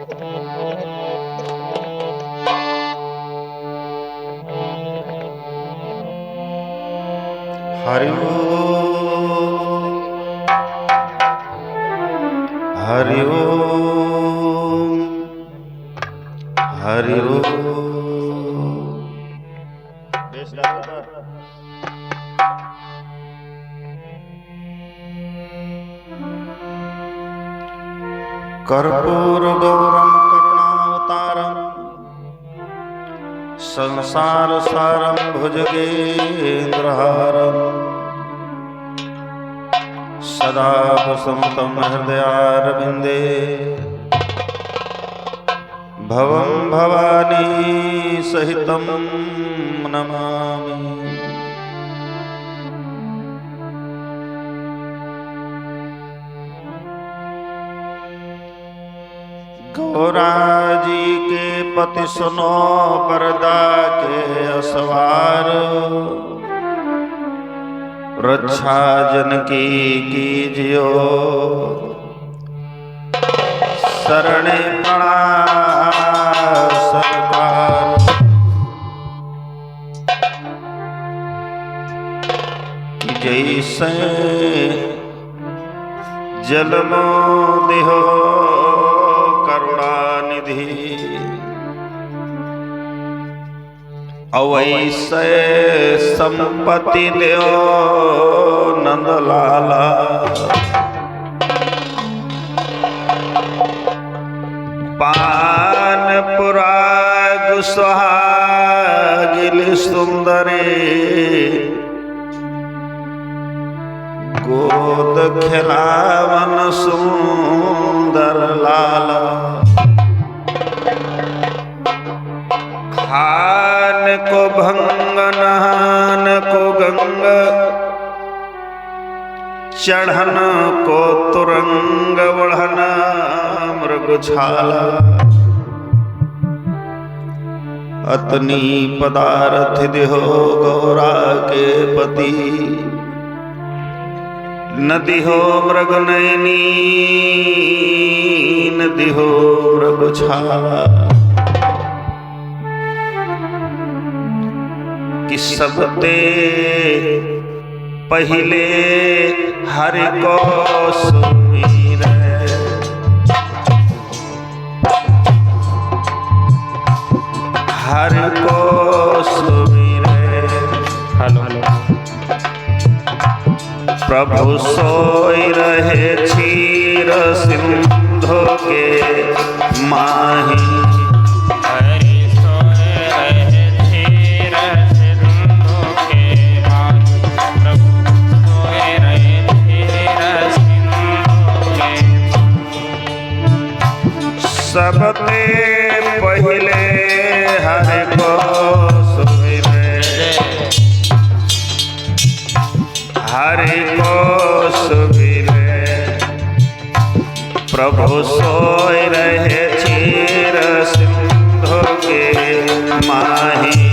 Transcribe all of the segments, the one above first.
हरि ओम हरि ओम हरि ओम। कर्पूर गौरम करुणावतारम संसार सारम भुजगेन्द्रहारम सदा वसंतम हृदयारविंदे भवं भवानी सहितं नमामि। गौराजी के पति सुनो बरदा के असवार, रक्षा जन की कीजियो शरणे प्रणाम सरकार। जैसे जलमो देहो करुणानिधि, अवैसे संपत्ति देओ नंदलाला। पान पुराग सुहागिल सुंदरी, गोद खिलावन सुंदर लाला। खान को भंग नहान को गंग, चढ़न को तुरंग बढ़न मृगछाला। अतनी पदार्थ देहो गौरा के पति, नदी हो मृगनयनी नदी हो मृगछाला। कि सबते पहले हरि को सुमिरे, हरि को सुमिरे। हेलो प्रभु सोई रहे क्षीर सिंधु के माही, सबते पहले हरि को सुमिरे, हरि को सुमिरे। प्रभु सोई रहे क्षीर सिंधु के माही,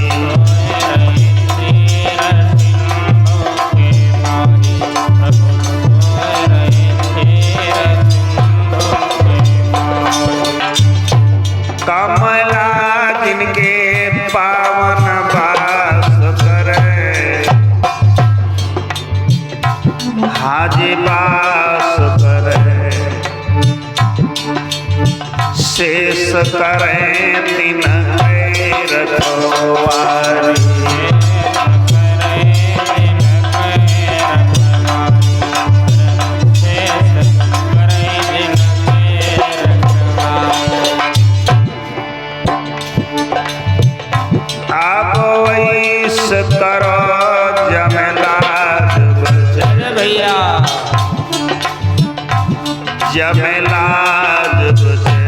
कमला जिनके पावन वास करे, हाजी वास करे। शेष करें तीन रखवारी, करो जमेलाद बजे भैया, जमेलाद बजे।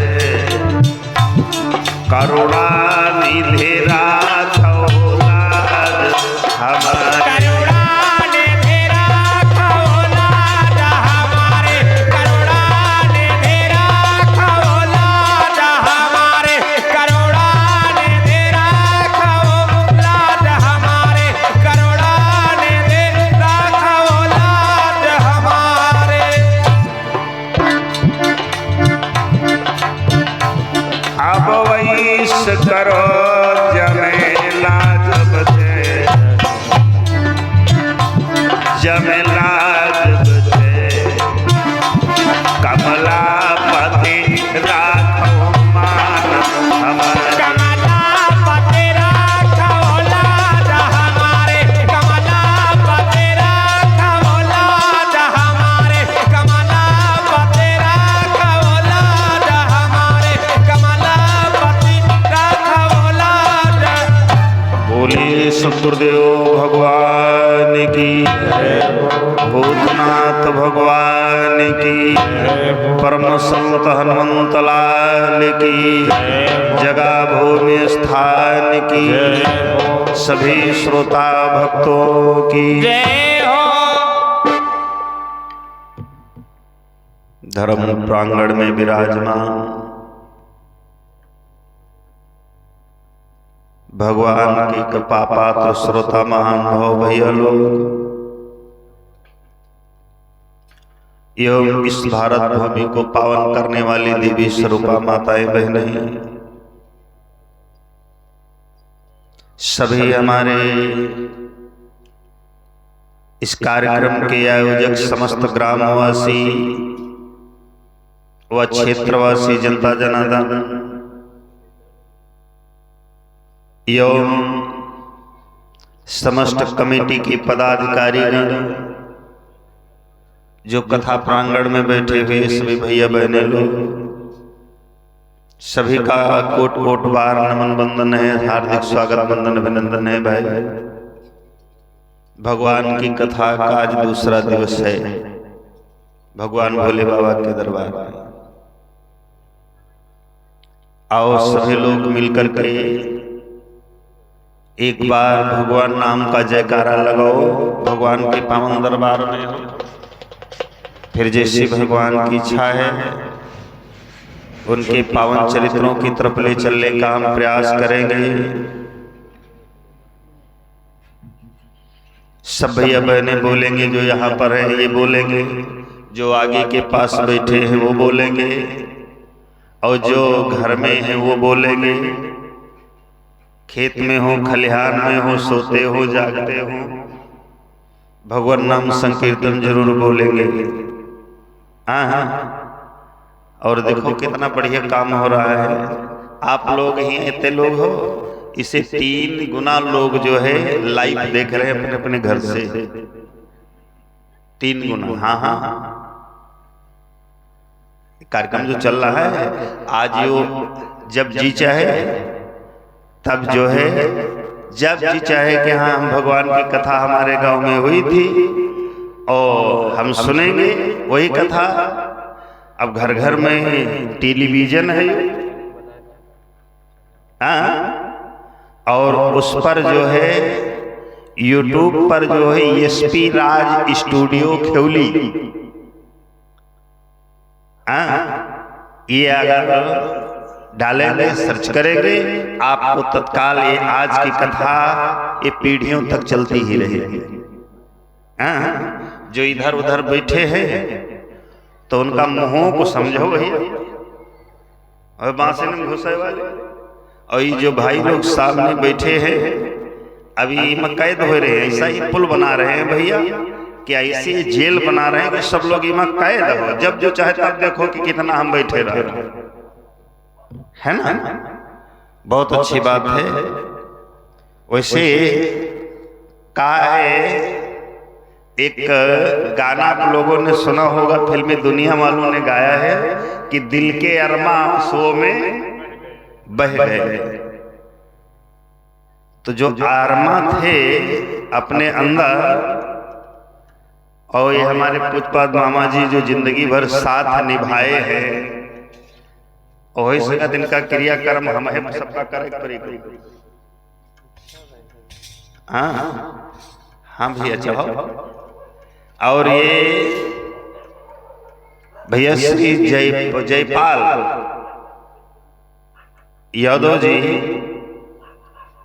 करुणा निधि राखो लाज हमारे, शेष करो जमेला जब से जमेला जब से कमलापति राखो मान हमारे कमलापति राखो लाज हमारे कमलापति राखो लाज हमारे कमलापति राखो लाज हमारे कमलापति राखो लाज। बोले सतगुरुदेव भगवान की, भूतनाथ भगवान की, परम संत हनुमंत लाल की, जगह भूमि स्थान की, सभी श्रोता भक्तों की जय हो। धर्म प्रांगण में विराजमान भगवान की कृपा पात्र श्रोता महानुभाव भैया लोग एवं इस भारत भूमि को पावन करने वाली देवी स्वरूपा माताएं बहनें, सभी हमारे इस कार्यक्रम के आयोजक समस्त ग्रामवासी व क्षेत्रवासी जनता जनार्दन एवं समस्त कमेटी के पदाधिकारीगण जो कथा प्रांगण में बैठे हुए सभी भैया बहने लोग, सभी का कोट कोट बार नमन बंदन है, हार्दिक स्वागत बंदन अभिनंदन है। भाई भगवान की कथा का आज दूसरा दिवस है भगवान भोले बाबा के दरबार में। आओ सभी लोग मिलकर के एक बार भगवान नाम का जयकारा लगाओ भगवान के पावन दरबार में। फिर जैसी भगवान की इच्छा है उनके पावन चरित्रों की तरफ ले चलने का हम प्रयास करेंगे। सब भैया बहने बोलेंगे, जो यहाँ पर है ये बोलेंगे, जो आगे के पास बैठे हैं वो बोलेंगे, और जो घर में है वो बोलेंगे। खेत में हो, खलिहान में हो, सोते हो, जागते हो, भगवान नाम संकीर्तन जरूर बोलेंगे। हाँ, और देखो कितना बढ़िया काम हो रहा है। आप लोग ही इतने लोग हो, इसे 3 गुना लोग जो है लाइव देख रहे हैं अपने अपने घर से। 3 गुना। हाँ, कार्यक्रम जो चल रहा है आज, यो जब जी चाहे तब जो है, जब जी चाहे कि हाँ हम भगवान की कथा हमारे गांव में हुई थी और हम सुनेंगे वही कथा। अब घर घर में टेलीविजन है, और उस पर जो है यूट्यूब पर जो है एसपी राज स्टूडियो खेवली, ये अगर डालेंगे, सर्च करेंगे, आपको तत्काल ये आज की कथा ये पीढ़ियों तक चलती ही रहेगी। जो इधर उधर बैठे हैं तो उनका मुंहों को समझो भैया, और बांसे में घुसे वाले, और ये जो भाई लोग सामने बैठे हैं अभी में कैद हो रहे हैं। ऐसा ही पुल बना रहे हैं भैया, क्या ऐसी जेल बना रहे हैं कि सब लोग इमा कैद हो, जब जो चाहे तब देखो कि कितना हम बैठे रह रहे है ना। बहुत अच्छी बात है। वैसे का है, एक गाना आप लोगों ने सुना होगा, फिल्मी दुनिया वालों ने गाया है कि दिल के अरमा आंसुओं में बह गए। तो जो अरमा थे अपने अंदर, और ये हमारे पूजपाद मामा जी जो जिंदगी भर साथ निभाए हैं, वही सका दिन का क्रियाक्रम हम है सबका करे। हाँ भैया चाहो। और ये भैया श्री जयपाल यादव जी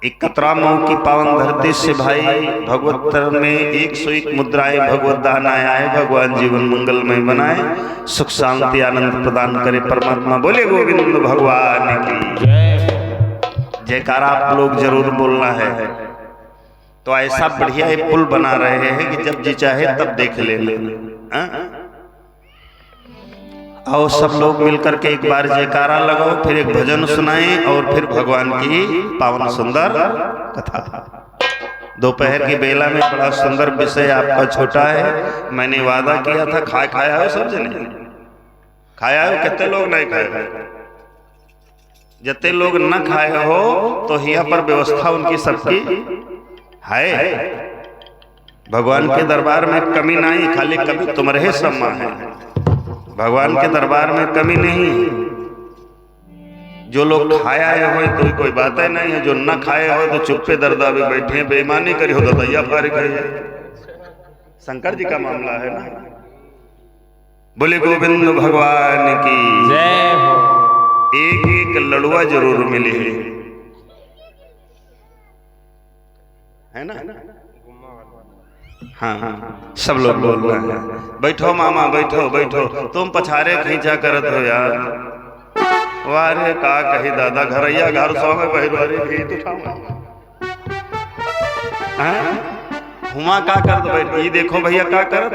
71 की पावन धरती से भाई भगवत में 101 मुद्राएं भगवत दान आया है। भगवान जीवन मंगलमय बनाए, सुख शांति आनंद प्रदान करे परमात्मा। बोले गोविंद भगवान की जय। जयकारा आप लोग जरूर बोलना है। तो ऐसा बढ़िया ये पुल बना रहे हैं कि जब जी चाहे तब देख ले। आओ सब लोग मिलकर के एक बार जयकारा लगाओ, फिर एक भजन सुनाएं और फिर भगवान की पावन सुंदर कथा। दोपहर की बेला में बड़ा सुंदर विषय आपका छोटा है। मैंने वादा किया था खाया हो सब जने, खाया हो? कितने लोग नहीं खाए? जितने लोग न खाए हो तो यहाँ पर व्यवस्था उनकी सबकी है। भगवान के दरबार में कमी नहीं, खाली कमी तुम्हारे सम्मा है। भगवान के दरबार में कमी नहीं। जो लोग खाया आए हो तो कोई बात है नहीं है, जो न खाए हो तो चुप्पे दरदा भी बैठे बेईमानी करी हो तो दैया फारिग है। शंकर जी का मामला है ना। बोले गोविंद भगवान की जय हो। एक एक लड़ुआ जरूर मिले है ना। हाँ सब लोग बोल रहे हैं। बैठो मामा बैठो बैठो, तुम पछारे खींचा करत हो यार। वारे का कही दादा घरैया घर सौ में बहिरवारी भी उठाऊंगा। हुआ का कर दो बैठ। ये देखो भैया का करत,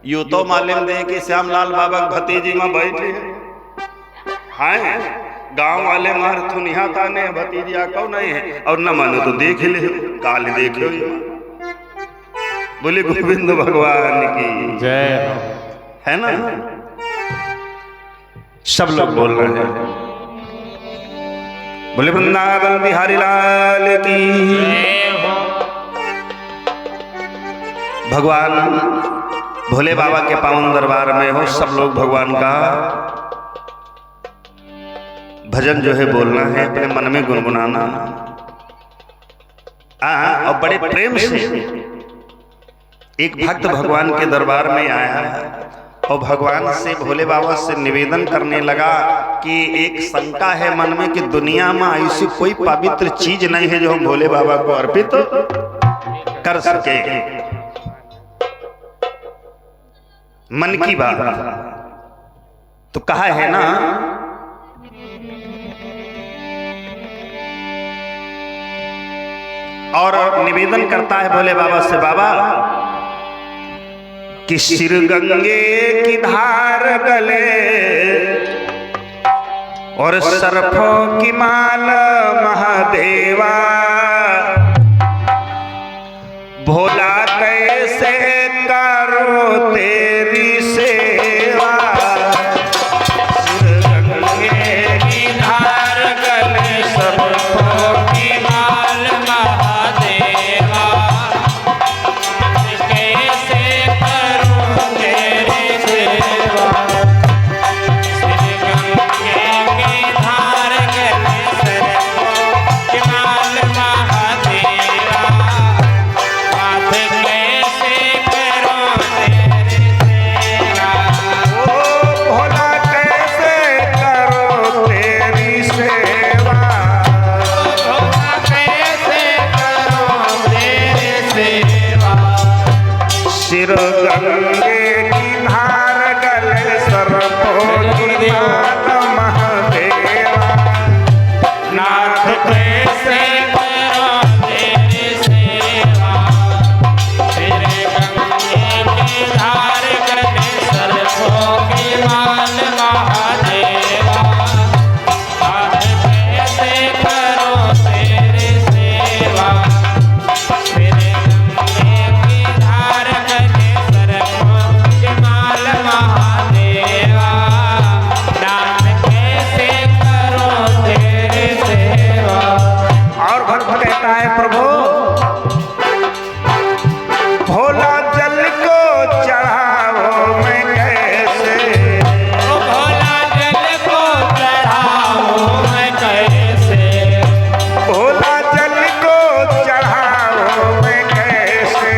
यू तो मालूम दे कि श्यामलाल बाबा भतीजी में बैठे हैं। गांव वाले मार थुनिया ताने भतीजिया कौ नहीं है, और न मानो तो देख ले काल देखो। बोले गोविंद भगवान की जय हो। है ना। सब लोग बोल रहे हैं। बोले वृंदावन बिहारी लाल की जय हो। भगवान भोले बाबा के पावन दरबार में हो, सब लोग भगवान का भजन जो है बोलना है, अपने मन में गुनगुनाना। और बड़े प्रेम से एक भक्त भगवान के दरबार में आया और भगवान से भोले बाबा से निवेदन करने लगा कि एक शंका है मन में कि दुनिया में ऐसी कोई पवित्र चीज नहीं है जो हम भोले बाबा को अर्पित कर सके। मन की बात तो कहा है ना, और निवेदन करता है भोले बाबा से, बाबा कि सिर गंगे की धार गले और सर्फों की माल महादेवा, भोला कैसे करो तेरी सेवा। सिर गंगे की धार गले सर्फों की माल महादेवा, कैसे करो तेरी सेवा। सिर गंगे की धार गले सर्फों की माल महादेवा, बात कैसे करो तेरी सेवा। ओ भोला कैसे करो तेरी सेवा, भोला कैसे करो तेरी सेवा। सिर गंगे की धार गले सर्पों की माल महादेवा, नाथ कैसे करो तेरी सेवा। सिर गंगे की धार गले सर्पों की माल महादेवा, नाथ कैसे करो तेरी सेवा। सिर गंगे की धार गले सर्पों की माल महादेवा, नाथ कैसे करो तेरी सेवा। और भक्त कहता है, प्रभु भोला जल को चढ़ाओ मैं कैसे। ओ भोला जल को चढ़ाओ मैं कैसे, भोला जल को चढ़ाओ मैं कैसे।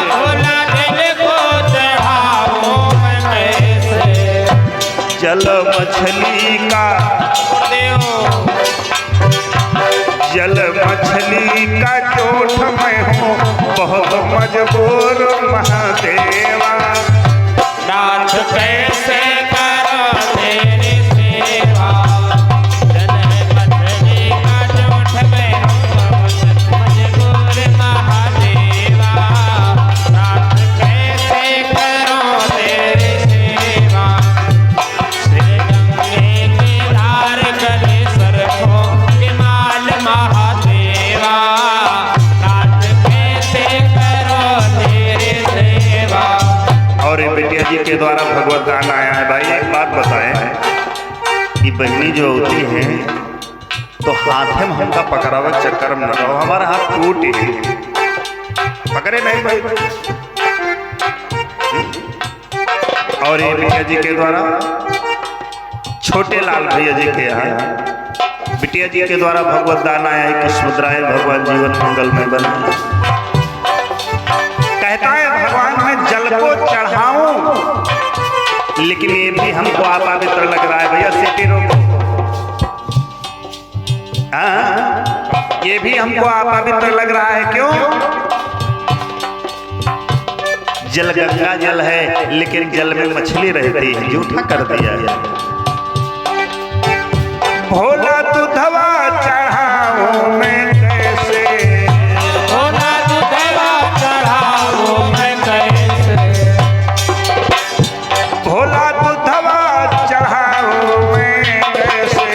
भोला जल को चढ़ाओ मैं कैसे। जल मछली का जल मछली का जोठ मैं हूँ बहुत मजबूर महादेवा, नाथ कैसे करो तेरी सेवा। जल मछली का बहनी जो होती है तो हाथे में हमका पकड़ावे चक्कर में न रहो, हमारा हाथ टूट ही पकड़े नहीं भाई। और ये बिटिया जी के द्वारा छोटे लाल भैया जी के यहाँ बिटिया जी के द्वारा भगवत दान आया है कि मुद्राएं भगवान जीवन मंगल में बने। कहता है भगवान मैं जल को चढ़ाऊं लेकिन ये भी हमको अपवित्र लग रहा है। भैया सीटी रोको। हाँ ये भी हमको अपवित्र लग रहा है। क्यों? जल गंगा जल है लेकिन जल में मछली रहती है, झूठा कर दिया है। भोला दूधवा चढ़ाऊं मैं कैसे, भोला दूधवा चढ़ाऊं मैं कैसे, भोला दूधवा चढ़ाऊं मैं कैसे,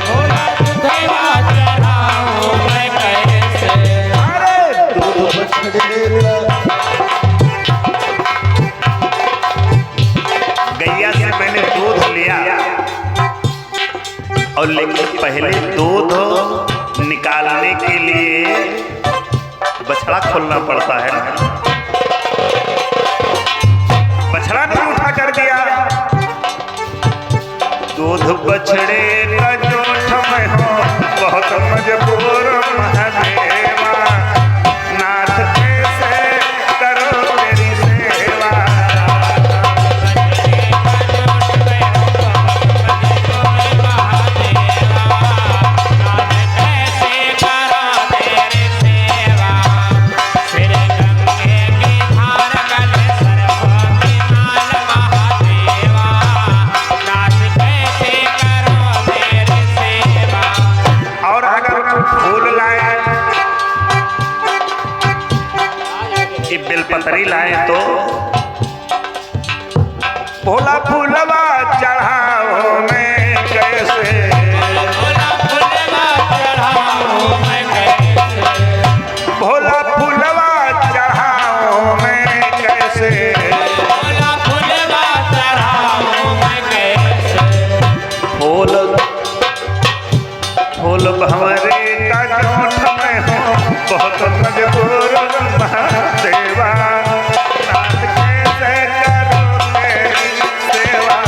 भोला दूधवा चढ़ाऊं मैं कैसे। अरे दूध बछड़े गैया से मैंने दूध लिया और लेकिन पहले दूध निकालने के लिए बछड़ा खोलना पड़ता है। बछड़ा नहीं उठा कर दिया। दूध बछड़े का जोठ में हो बहुत मजबूर महादेवा, नाथ कैसे करो तेरी सेवा। बेलपत्री लाए तो भोला फूलवा चढ़ाओ मैं कैसे, भोला फूलवा चढ़ाऊं मैं कैसे, भोला फूलवा चढ़ाओ मैं कैसे, भोला फूलवा चढ़ाऊं मैं कैसे। फूल फूल भंवरे का जोठ में हो बहुत मजबूर महादेवा, नाथ कैसे करो तेरी सेवा।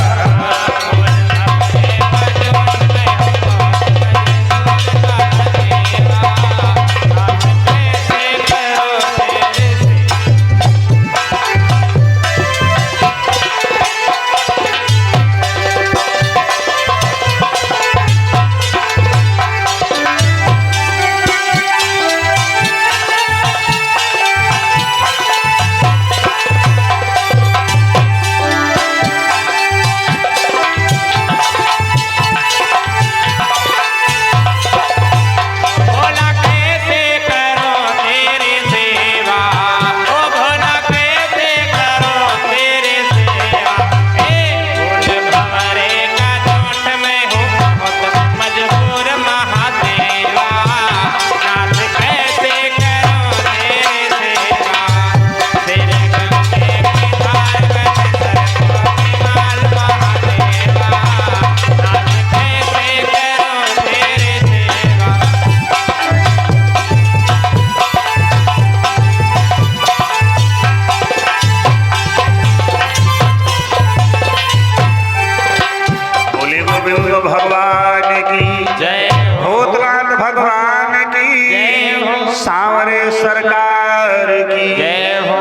भगवान की जय, भूतनाथ भगवान की जय हो, सांवरे सरकार की जय हो।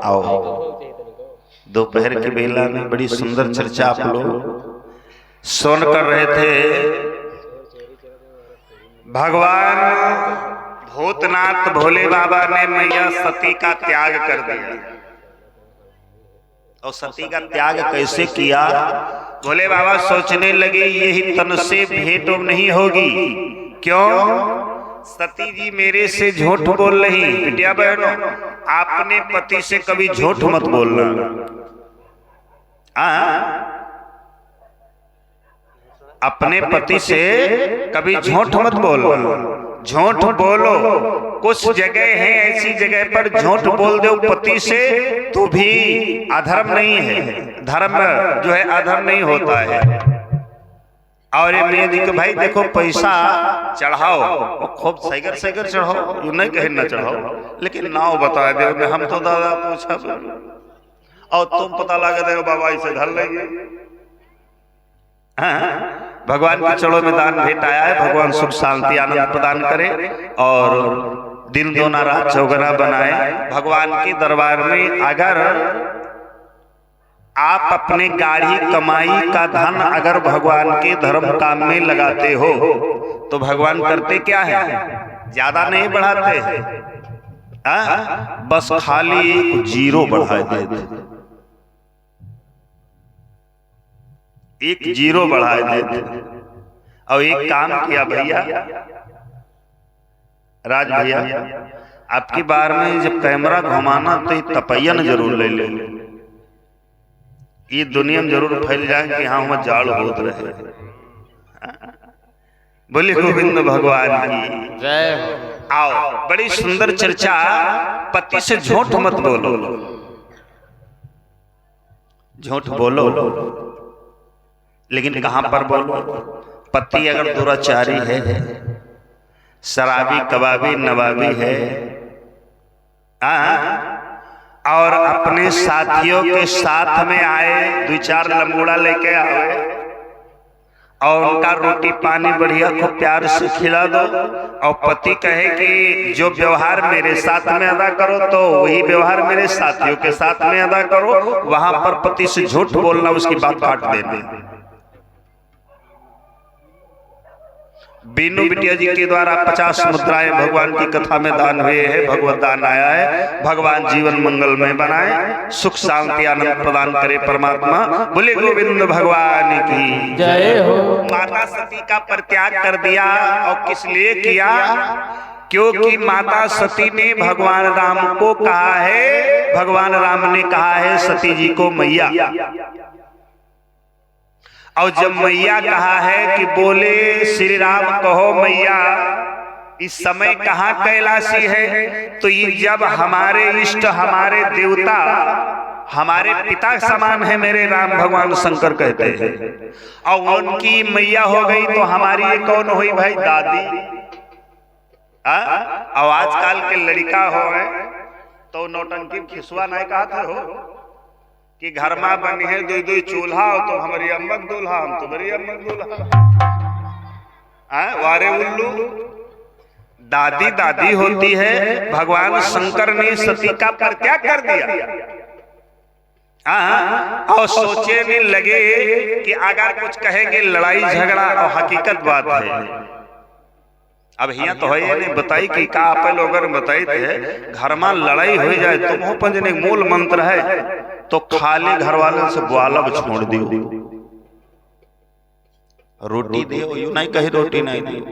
आओ दोपहर की बेला में बड़ी सुंदर चर्चा आप लोग सुन कर रहे थे। भगवान भूतनाथ भोले बाबा ने मैया सती का त्याग कर दिया। और सती का त्याग कैसे किया? भोले बाबा सोचने लगे यही तन से भेंट नहीं होगी। क्यों? सती जी मेरे से झूठ बोल रही। बिटिया बहनों, आपने पति से कभी झूठ मत बोलना। अपने पति से कभी झूठ मत बोलना। झूठ बोलो, कुछ जगह है ऐसी जगह पर झूठ बोल दो पति से तो भी अधर्म नहीं है। धर्म जो है अधर्म नहीं होता है। और ये मियाँ जी के भाई देखो पैसा चढ़ाओ और खूब सैगर सैगर चढ़ाओ, यू नहीं कहे ना चढ़ाओ, लेकिन नाव बता दे हम तो दादा पूछा और तुम पता लगा दे बाबा इसे धर लेंगे। हाँ, भगवान के चरणों में दान भेंट आया है, भगवान सुख शांति आनंद प्रदान करे और दिन दोना रात चौगुना बनाए। भगवान के दरबार में अगर आप अपने गाढ़ी कमाई का धन अगर भगवान के धर्म काम में लगाते हो तो भगवान करते क्या है, ज्यादा नहीं बढ़ाते, बस खाली एक जीरो बढ़ा देते, एक जीरो बढ़ा देते। और एक काम किया भैया, राज भैया, आपकी बार में जब कैमरा घुमाना तो ये तपैयन जरूर ले ले, ये दुनिया में जरूर फैल जाए कि हाँ वहां जाड़ होत रहे। बोले गोविंद भगवान की जय हो। आओ, बड़ी सुंदर चर्चा। पति से झूठ मत बोलो, झूठ बोलो लेकिन कहां पर बोलो। पति अगर दुराचारी है, शराबी कबाबी नवाबी है, और अपने साथियों के साथ में आए, दो चार लंगूड़ा लेके आए और उनका रोटी पानी बढ़िया खूब प्यार से खिला दो, और पति कहे कि जो व्यवहार मेरे साथ में अदा करो तो वही व्यवहार मेरे साथियों के साथ में अदा करो, वहां पर पति से झूठ बोलना, उसकी बात काट देना। बीनू बिटिया जी के द्वारा 50 मुद्राएं भगवान की कथा में दान हुए हैं, भगवत दान आया है। भगवान जीवन मंगल में बनाए, सुख शांति आनंद प्रदान करे परमात्मा। बोले गोविंद भगवान की जय हो। माता सती का परित्याग कर दिया, और किस लिए किया, क्योंकि माता सती ने भगवान राम को कहा है, भगवान राम ने कहा है सती जी को मैया, और जब मैया कहा है कि बोले श्री राम कहो मैया, इस समय कहाँ कैलाशी है, तो ये जब हमारे इष्ट हमारे देवता हमारे पिता समान है मेरे राम भगवान शंकर कहते हैं, और उनकी मैया हो गई तो हमारी ये कौन हुई भाई, दादी। और आजकल के लड़का हो तो नौटंकी खिसवा नहीं कहते हो कि घर में बनी है दो दो चूल्हा, तो हमारी अम्मक दूल्हा, हम तुम्हारी अम्मक दूल्हा। वारे उल्लू, दादी दादी होती है। भगवान शंकर ने सती का परित्याग कर दिया, और सोचने लगे कि अगर कुछ कहेंगे लड़ाई झगड़ा, और हकीकत बात है। अब यहाँ तो है नहीं बताई कि का आप लोग बताई थे, घर में लड़ाई हो जाए तो पंजने मूल मंत्र है, तो खाली घर वाले से ग्वालब छोड़ दियो, रोटी दियो, यू नहीं कही रोटी नहीं दियो।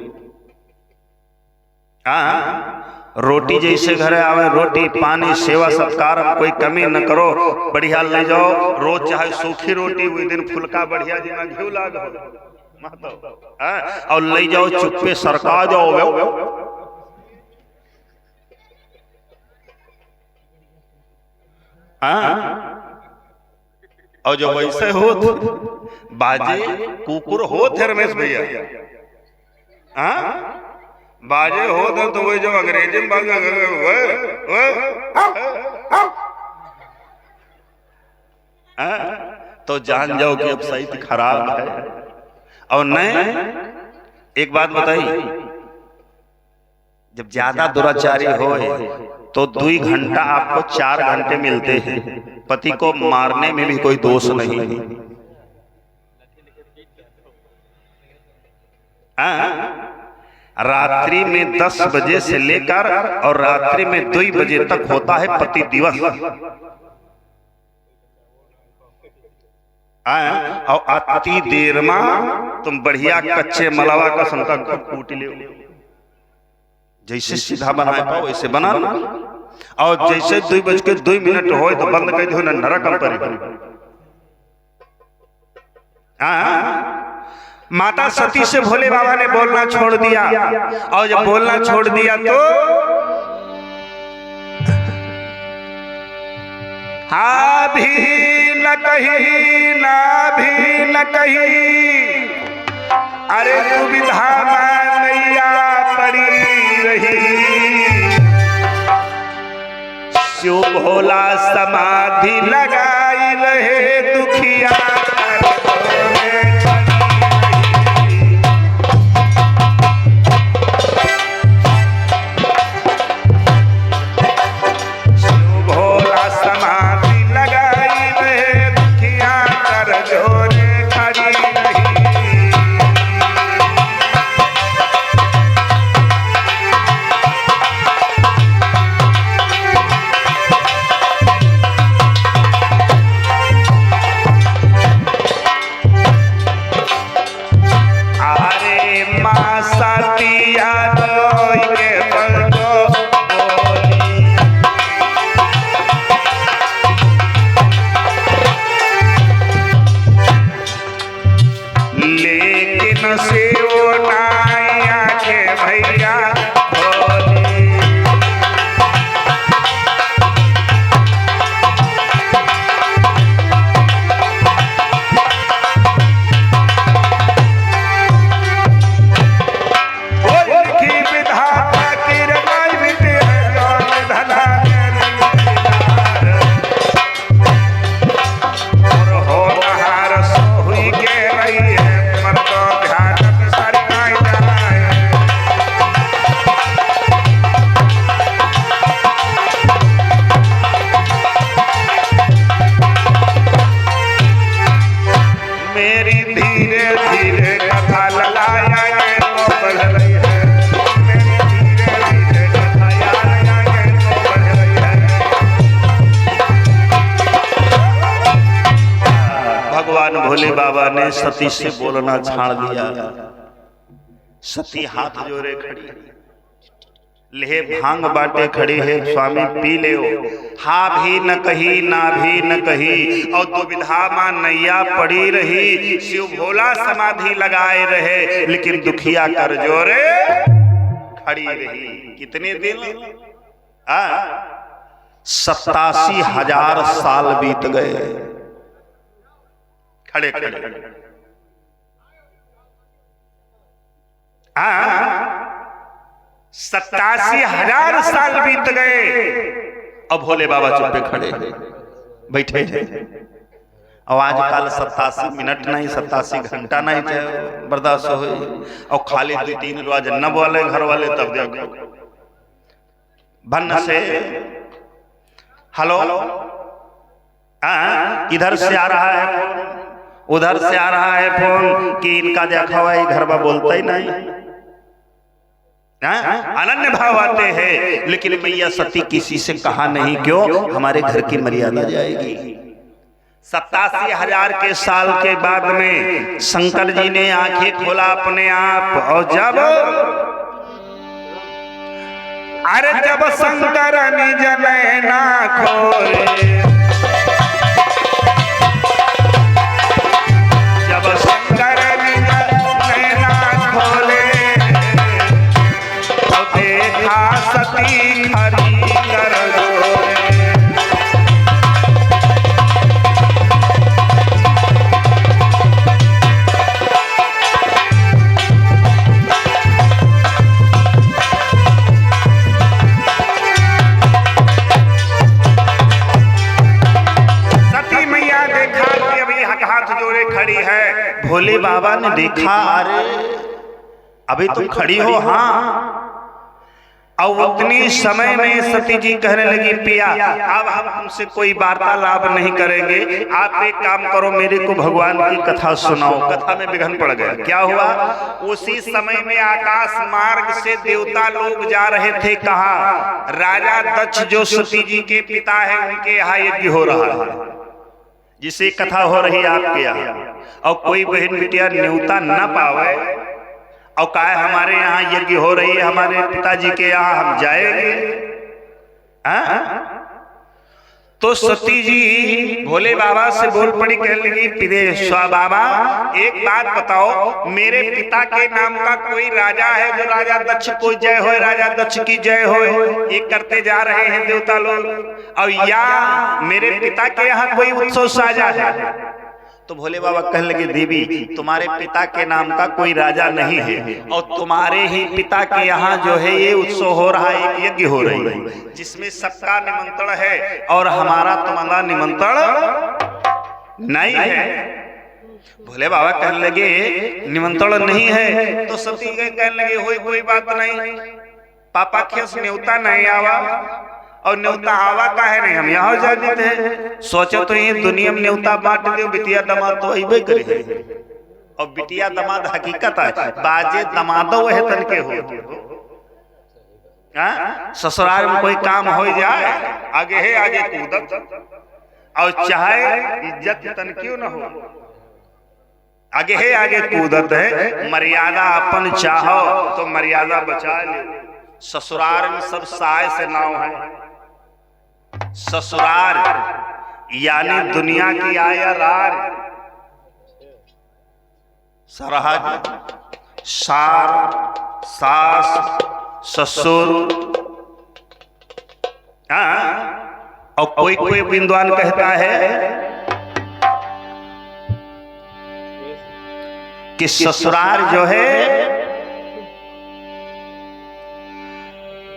रोटी जैसे घरे आवे, रोटी पानी सेवा सत्कार कोई कमी न करो, बढ़िया ले जाओ। रोज चाहे सूखी रोटी, वही दिन फुलका बढ़िया जिना घी लागो, और ले जाओ चुप्पे सरका जाओ। और जो वैसे हो बाजे कुकुर हो थे रमेश भैया, बाजे हो तो वही जो अंग्रेजी में तो जान जाओ कि अब सही खराब है। और नहीं, एक बात बताइए, जब ज्यादा दुराचारी हो तो 2 घंटा आपको 4 घंटे मिलते हैं, पति को मारने में भी कोई दोष नहीं है। रात्रि में 10 बजे से लेकर और रात्रि में 2 बजे तक होता है पति दिवस, और अति देर में तुम बढ़िया कच्चे मलावा का संका कूट ले, जैसे सीधा बनाए पाओ वैसे बना, और जैसे 2:02 हो तो बंद कर दो नरा कंपनी। माता सती से भोले बाबा ने बोलना छोड़ दिया, और जब बोलना छोड़ दिया तो हा भी न कहीं, ना भी न कहीं, अरे दुविधा नैया पड़ी रही, शिव भोला समाधि लगाई रहे, दुखिया भोले बाबा ने सती से बोलना छाड़ दिया। सती हाथ जोड़े खड़ी, ले भांग बाटे खड़ी है, स्वामी पी ले हो। हा भी न कही ना भी न कही, और दुविधा मां नैया पड़ी रही, शिव भोला समाधि लगाए रहे, लेकिन दुखिया कर जोरे खड़ी रही। कितने दिन? 87,000 साल बीत गए खड़े खड़े। 87,000 साल बीत गए। अब भोले बाबा चुप्पे खड़े बैठे हैं। और आजकल 87 मिनट नहीं, 87 घंटा नहीं बर्दाश्त हो, और खाली 2-3 रोज न बोले घर वाले, तब देखो भन्न से हेलो, इधर से आ रहा है फोन, उधर से आ रहा है फोन कि इनका देखा हुआ घर में बोलता ही नहीं। अनन्य भाव आते हैं, लेकिन मैया सती किसी से कहा नहीं, क्यों? हमारे घर की मर्यादा जाएगी। 87,000 के साल के बाद में शंकर जी ने आंखें खोला अपने आप, और जब अरे जब शंकर निज नैना खोले, जब शंकर निज नैना खोले, तो देखा सती खड़ी कर जोरे। खड़ी है। भोले बाबा ने देखा, अरे अभी तुम खड़ी हो? हाँ। और उतनी समय में सती जी कहने लगी, पिया अब हम हमसे कोई वार्तालाप नहीं करेंगे, आप एक काम करो, मेरे को भगवान की कथा सुनाओ। कथा में विघ्न पड़ गया। क्या हुआ? उसी समय में आकाश मार्ग से देवता लोग जा रहे थे। कहा? राजा दक्ष जो सती जी के पिता है, उनके यहाँ यज्ञ हो रहा है, जिसे कथा हो रही है आपके यहाँ। और कोई बहन बिटिया न्योता न पावे, और कहा हमारे यहाँ यज्ञ हो रही है, हमारे पिताजी के यहाँ हम जाएंगे। तो सती जी भोले बाबा से बोल पड़ी, कहने लगी, पिदेश्वर बाबा एक बात बताओ, मेरे पिता के नाम का कोई राजा है जो राजा दक्ष को जय हो, राजा दक्ष की जय हो, ये करते जा रहे हैं देवता लोग, और या मेरे पिता के यहाँ कोई उत्सव साजा है? तो भोले बाबा कहने लगे देवी तुम्हारे पिता के नाम का कोई राजा नहीं है और तुम्हारे ही पिता के यहाँ जो है ये उत्सव हो रहा है, एक यज्ञ हो रही है जिसमें सबका निमंत्रण है और हमारा तुम्हारा निमंत्रण नहीं है। भोले बाबा कहने लगे निमंत्रण नहीं है तो सती कहने लगे होई कोई बात नहीं, पापा खेस न्योता नहीं आवा और न्योता आवा का है नहीं, हम यहाँ जा देते हैं। सोचो तो ये दुनिया में न्योता बांट दो, बिटिया दमाद तो अबे करे और बिटिया दमाद हकीकत है, बाजे दमादो वह तन के हो। ससुराल में कोई काम हो जाए आगे है आगे कूदत और चाहे इज्जत तन क्यों न हो, आगे है आगे कूदत है। मर्यादा अपन चाहो तो मर्यादा बचा ले। ससुराल में सब साय से नाव है। ससुराल यानी दुनिया की आयरार, सरहद, सार, सास, ससुर। और कोई कोई विद्वान कहता है कि ससुराल जो है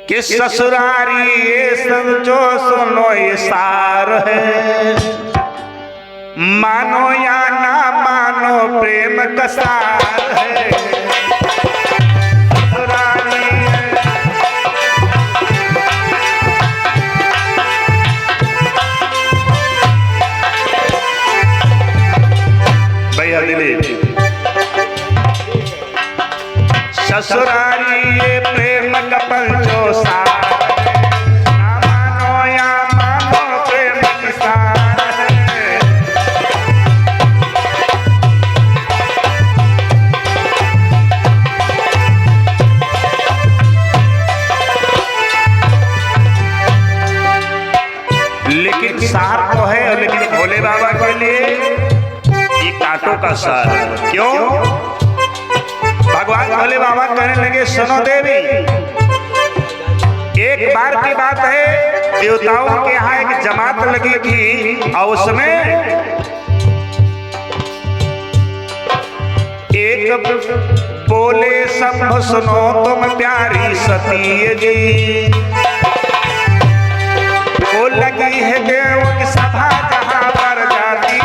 कि ससुरारी ये समझो सुनो ये सार है, मानो या ना मानो प्रेम का सार है। ससुरारी भैया दिली ससुरारी ये प्रेम का पंचो सार, ना मानो या मानो प्रेम की सार है। लेकिन सार तो है, लेकिन भोले बाबा के लिए ये कांटों का सार है। क्यों? भगवान भोले बाबा कहने लगे सुनो देवी, एक बार की बात है देवताओं के यहाँ एक जमात लगी थी और उसमें एक बोले सब सुनो तुम प्यारी सती जी, वो लगी है देव की सभा जहाँ पर जाती।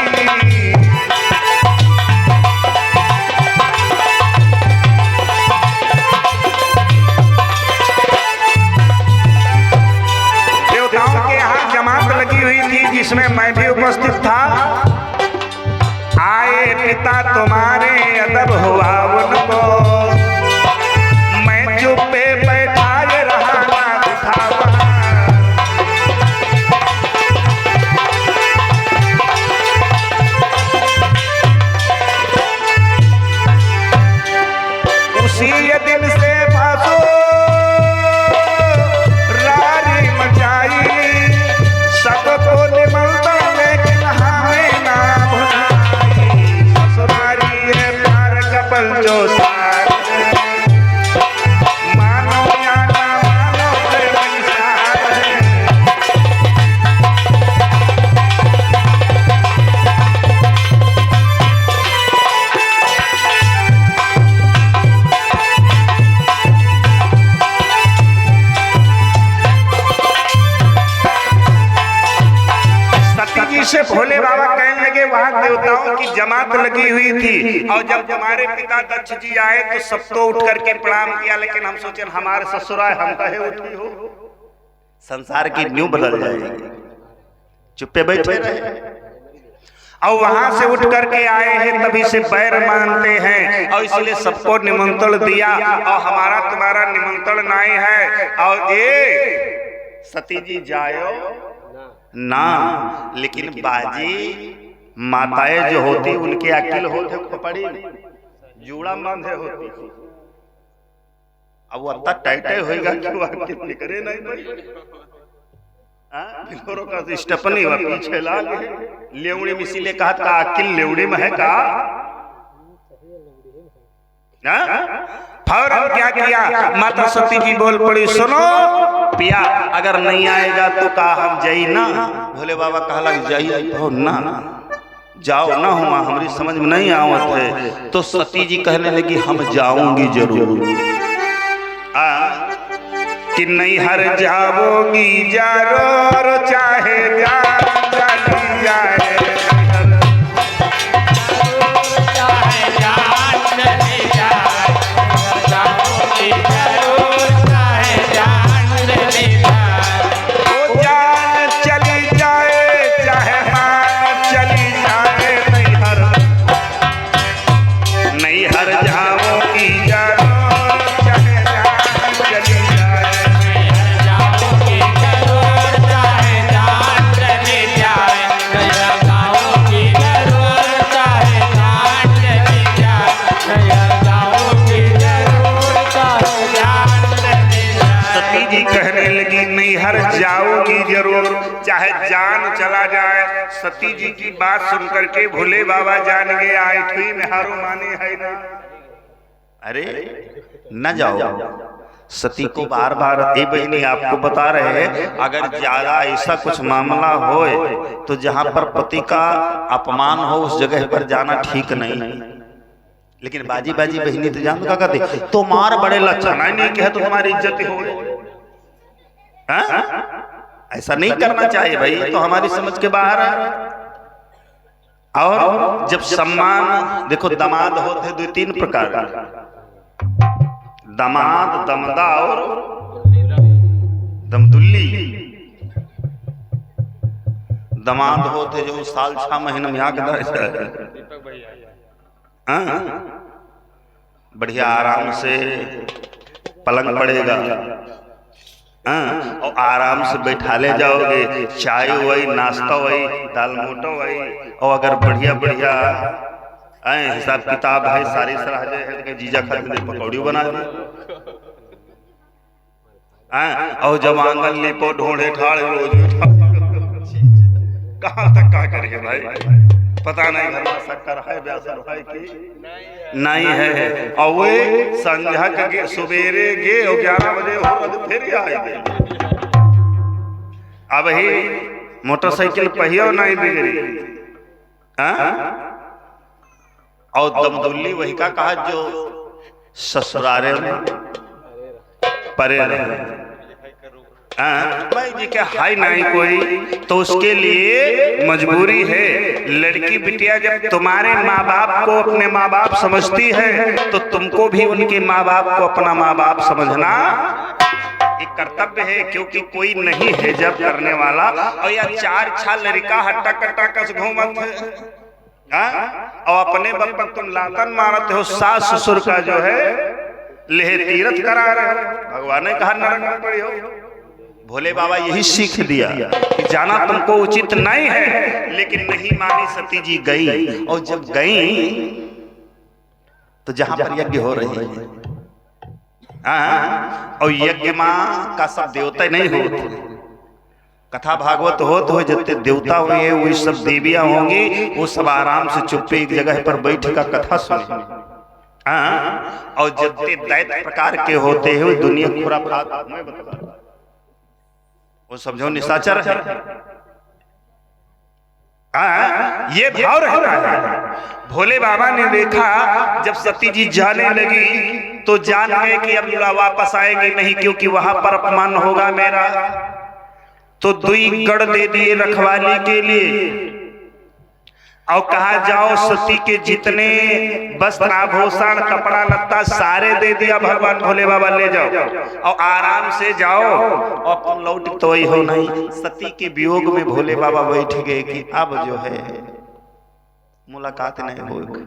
जिसमें मैं भी उपस्थित था। आए पिता तुम्हारे अदब हुआ उनको, मैं चुप्पे बैठा रहा ना दिखावा। उसी दिन से फासो रारी मचाई, सबको निमंत्रण लेकिन हमें ना भुलाई। ससुरारी है प्यार का पंचो सार, मानो या ना मानो प्रेम की सार है। से भोले बाबा कहने लगे वहां देवताओं की जमात लगी हुई थी और जब हमारे पिता दक्ष जी आए तो सब तो उठ करके प्रणाम किया, लेकिन हम सोचे हमारे ससुराल हम कहे उठी हो, संसार की न्यू बदल जाएगी, चुप्पे बैठे रहे। और वहां से उठ करके आए हैं तभी से बैर मानते हैं और इसलिए सबको निमंत्रण दिया और हमारा तुम्हारा निमंत्रण नहीं है। और ये सती जी जायो ना, लेकिन बाजी माताएं जो होती उनके अकिल होते खोपड़ी जूड़ा बांधे होती। अब वो अत्ता टाइट होएगा क्यों अकिल निकले नहीं भाई। बिलोरो का स्टेपनी व पीछे लाग लेवड़ी में इसीलिए कहा था अकिल लेवड़ी में है का। फौरन क्या किया, माता सती जी बोल पड़ी सुनो पिया अगर नहीं आएगा तो कहा हम जाई ना। भोले बाबा कहला जाई तो ना, जाओ ना हुआ, हमारी समझ में नहीं आवत है। तो सती जी कहने लगी हम जाऊंगी जरूर। कि नहीं हर जाओगी जरूर, चाहे जान चली जाए। चाहे जान चली जाए, जाओगी जरूर, चाहे जान चली जाए। ओ जान चली जाए चाहे मान चली जाए, नहीं हर जाओगी जरूर, चाहे जान चली जाए। जाओगी जरूर, चाहे जान चली जाए। जाओगी जरूर, चाहे जान चली जाए। जाओगी जरूर, चाहे जान चली जाए। सती जी कहने लगी नहीं हर जाओगी जरूर, चाहे जान चला जाए। सती जी की बात सुनकर के भोले बाबा जान गए आईठी में हारो माने है ना। अरे न जाओ। सती को बार बार ए बहनी आपको बता रहे हैं, अगर ज्यादा ऐसा कुछ मामला होए तो जहां पर पति का अपमान हो उस जगह पर जाना ठीक नहीं। लेकिन बाजी बाजी बहनी तो जान का कहते तो मार बड़े लक्षण नहीं कहे तो तुम्हारी इज्जत हो। ऐसा नहीं करना चाहिए भाई, तो हमारी समझ के बाहर है। और जब सम्मान देखो, दामाद होते दो तीन प्रकार का, दामाद, दमदा और दमदुल्ली। दामाद होते जो साल 6 महीने में आके बढ़िया आराम से पलंग पड़ेगा, और आराम से बैठा ले जाओगे, चाय वही, नाश्ता वही, दाल मोटा वही। और अगर बढ़िया बढ़िया हिसाब किताब है, सारी सराह है, जीजा खाते पकौड़ी बना दे। और जब आंगन लिपो ढोड़े ठाड़ रोज कहाँ तक क्या करेंगे भाई, पता नहीं घर में शक्कर है बेअसर है कि नहीं है। और वे संध्या के सवेरे गे और 11 बजे हो फिर आए। अब ही मोटरसाइकिल पहियो नहीं बिगड़ी। और दमदुल्ली वही का कहा जो ससुरारे में परे रहे। भाई जी क्या हाई नहीं कोई, तो उसके लिए मजबूरी है। लड़की बिटिया जब तुम्हारे माँ बाप को अपने माँ बाप समझती है तो तुमको भी उनके माँ बाप को अपना माँ बाप समझना एक कर्तव्य है। क्योंकि कोई नहीं है जब करने वाला, और या 4 छाल लड़का हट्टा कट्टा कस घूमत है, और अपने बल पर तुम लातन मारते हो। सास ससुर का जो है लेह तीरथ करा रहे हो। भगवान ने कहा नरक में पड़ी हो। भोले बाबा यही सीख दिया कि जाना तुमको उचित नहीं है, लेकिन नहीं मानी सती जी गई। और जब गई तो जहां पर यज्ञ हो रही है, और यज्ञ मां का सब देवता नहीं होते, कथा भागवत होते हो जितने देवता हुए वही सब देवियां होंगी, वो सब आराम से चुप्पे एक जगह पर बैठ का कथा सुने। और जितने दैत्य प्रकार के होते हैं वो दुनिया खुराफात में बता, वो समझो निशाचर है। ये भाव रहता है। भोले बाबा ने देखा जब सती जी जाने लगी तो जान गए कि अब वापस आएगी नहीं, क्योंकि वहां पर अपमान होगा मेरा। तो 2 गढ़ दे दिए रखवाली के लिए, और कहा जाओ सती के जितने वस्त्र आभूषण कपड़ा लत्ता सारे दे दिया भगवान भोले बाबा, ले जाओ और आराम से जाओ, और तुम लौट तो ही हो नहीं। सती के वियोग में भोले बाबा बैठ गए कि अब जो है मुलाकात नहीं होगी,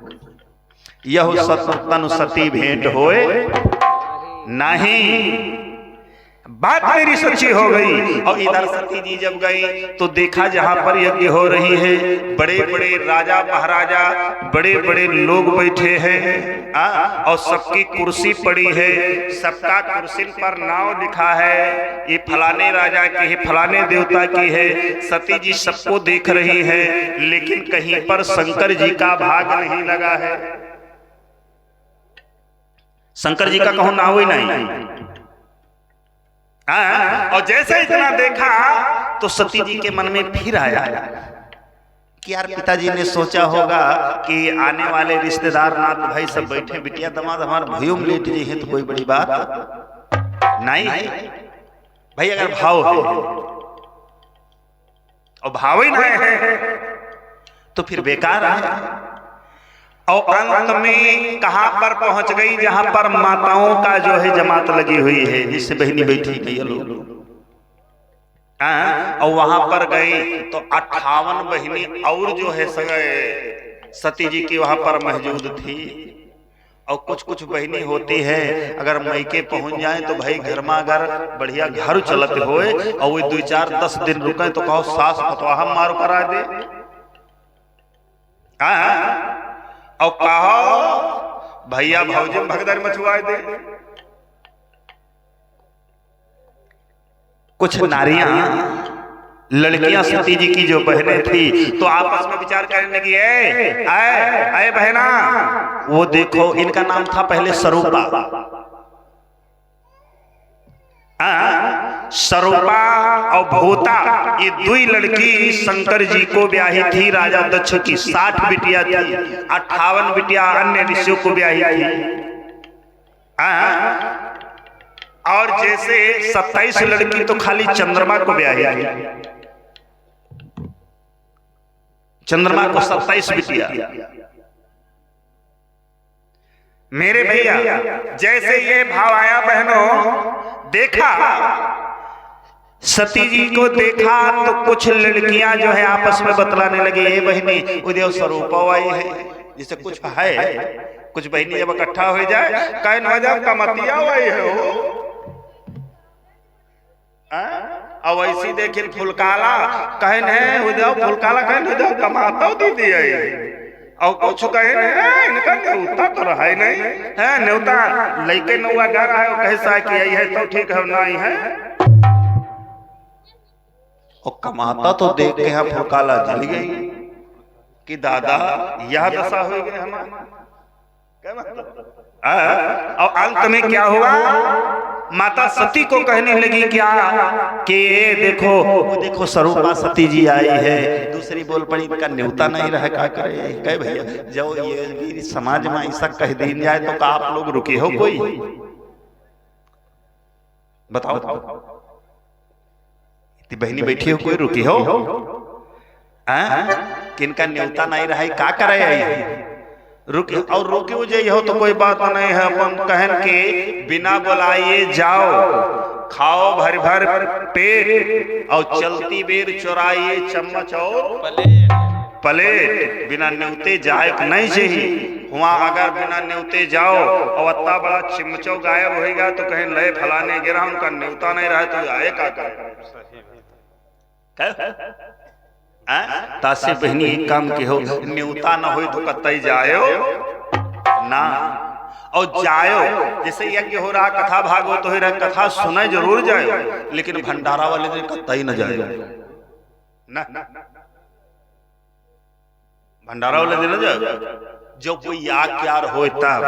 यह सतन सती भेंट होए नहीं। बात मेरी सच्ची हो गई। और इधर सती जी जब गई तो देखा जहां पर यज्ञ हो रही है, बड़े बड़े राजा महाराजा बड़े बड़े लोग बैठे हैं, और सबकी कुर्सी पड़ी है, सबका कुर्सी पर नाम लिखा है, ये फलाने राजा की है, फलाने देवता की है। सती जी सबको देख रही है, लेकिन कहीं पर शंकर जी का भाग नहीं लगा है। शंकर जी का कहो ना हो ही नहीं। और जैसे इतना देखा तो सती जी के मन में फिर आया कि कि यार पिताजी ने सोचा होगा कि आने वाले रिश्तेदार नाथ भाई सब बैठे, बिटिया दामाद हमारे भूयों में लेट जी है तो कोई बड़ी बात नहीं भाई। अगर भाव है और भाव ही नहीं है तो फिर बेकार है। और अंत में कहां पर पहुंच गई, जहां पर माताओं का जो है जमात लगी हुई है, जिससे बहनी बैठी गई लोग, और वहां पर गई तो 58 बहनी और जो है सती जी की वहां पर मौजूद थी। और कुछ कुछ बहनी होती है अगर मैके पहुंच जाए तो भाई घर में अगर बढ़िया घर चलत होए और वो 2-4-10 दिन रुके तो कहो सास फतवाह मार करा दे, और कहो भैया भौजी भगदड़ मचुआए दे। कुछ नारियां लड़कियां सती जी की जो बहनें थी तो आपस में विचार करने लगी, ऐ बहना, वो देखो इनका नाम था पहले सरूपा। सरूपा और भूता, ये दुई लड़की शंकर जी को ब्याही थी राजा दक्ष की। 60 बिटिया थी, 58 बिटिया अन्य ऋषियों को ब्याही थी। और जैसे 27 लड़की तो खाली चंद्रमा को ब्याही थी, चंद्रमा को 27 बिटिया। मेरे भैया जैसे ये भाव आया बहनों, देखा सती जी को देखा तो कुछ लड़कियां जो है आपस में बतलाने लगी, ये बहनी उदय स्वरूपा आई है, जिसे कुछ है, कुछ बहनी जब इकट्ठा हो जाए कह न जा कमतिया आई है हो। अब ऐसी देखिए फुलकाला कहन है उदय, फुलकाला कहन उदय कमाता दीदी है। और कुछ कहे इनका न्योता तो रहा ही नहीं है, न्योता लइके नौआ जा रहा है, कैसा कि यही है तो ठीक है नहीं है। और कमाता तो देख के यहाँ फुलकाला जल गई कि दादा यह दशा हो गई हमारा। और अंत में क्या हुआ, माता सती को कहने लगी क्या कि ये देखो, वो देखो स्वरूपा सती जी आई है। दूसरी बोल पड़ी इनका न्योता नहीं रहा, क्या करे, कहे भैया जब ये समाज में ऐसा कह दी जाए तो का आप लोग रुके हो, कोई बताओ, इतनी बहनी बैठी हो कोई रुकी हो कि इनका न्योता नहीं रहा, क्या करे रुके। और रुके हो जाइए हो तो कोई बात नहीं है, अपन कहन के बिना बुलाइए जाओ, खाओ भर भर पेट, और चलती बेर चुराइए चम्मच और प्लेट। बिना न्योते जाए नहीं चाहिए। वहां अगर बिना न्योते जाओ और अत्ता बड़ा चिमचो गायब होएगा तो कहीं लय फलाने गिरा, उनका न्योता नहीं रहा तो आए का तासे बहनी एक काम के हो, न्योता ना हो तो कतई जायो ना, और जायो जैसे यज्ञ हो रहा, कथा भागवत हो रहा, कथा सुने जरूर जायो, लेकिन भंडारा वाले दिन कतई न जायो ना, भंडारा वाले दिन न जायो। जो कोई याग यार हो तब,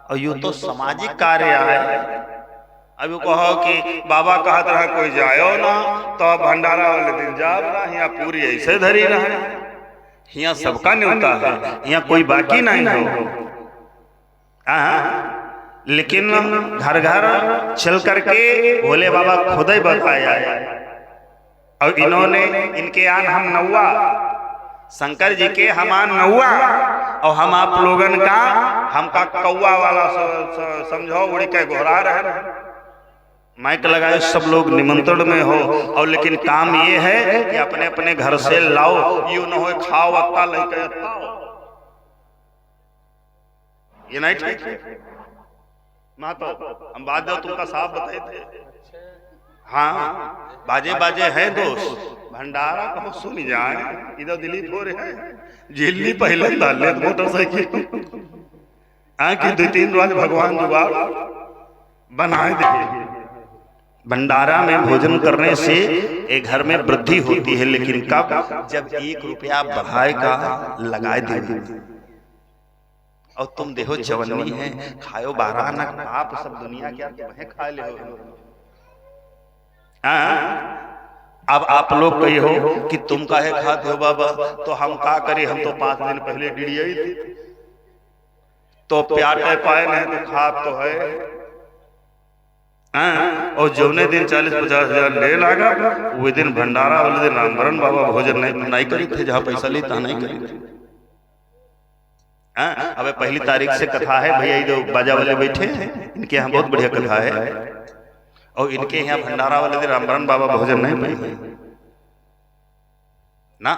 और यूं तो सामाजिक कार्य है। अभी कहो कि बाबा कहत रहा कोई जायो ना तो भंडारा वाले दिन जाब ना, यहाँ पूरी ऐसे धरी रहे, यहाँ सबका न्योता है, यहाँ कोई बाकी नहीं हो। लेकिन घर घर चल करके भोले बाबा खुद ही बताया, और इन्होंने इनके आन हम नौआ, शंकर जी के हमान नौआ, और हम आप लोगन का हमका कौआ वाला समझो, उड़ के घोरा रहे। माइक लगाए सब लोग निमंत्रण में हो, और लेकिन काम ये है कि अपने अपने घर से लाओ, यूं न हो खाओ अक्का लेके ये नहीं ठीक। मातो हम बात दो तुमका साफ बताए थे। हाँ बाजे बाजे है दोस्त, भंडारा को सुन जाए, इधर दिलीप हो रहे हैं झिल्ली पहले डाल ले मोटरसाइकिल की 2-3 रोज भगवान जुगाड़ बनाए दे। भंडारा में भोजन करने से एक घर में वृद्धि होती है, लेकिन कब, जब 1 रुपया बढ़ाएगा लगाए देगा। और तुम देखो जवनी है, खाओ 12 आना, आप सब दुनिया क्या वह खा ले। अब आप लोग कही हो कि तुम काहे खाते हो बाबा, तो हम का करें, हम तो 5 दिन पहले डिड़ियाई थे, तो प्याटे पाए नहीं तो खात तो है। और जौने दिन 40-50 हजार ले लागा, वो दिन भंडारा वाले दिन रामभरण बाबा भोजन नहीं करी थे, जहाँ पैसा लेता नहीं करी थे। अब पहली तारीख से कथा है भैया, जो बाजा वाले बैठे हैं इनके यहाँ बहुत बढ़िया कथा है, और इनके यहाँ भंडारा वाले दिन रामभरण बाबा भोजन नहीं पाई ना,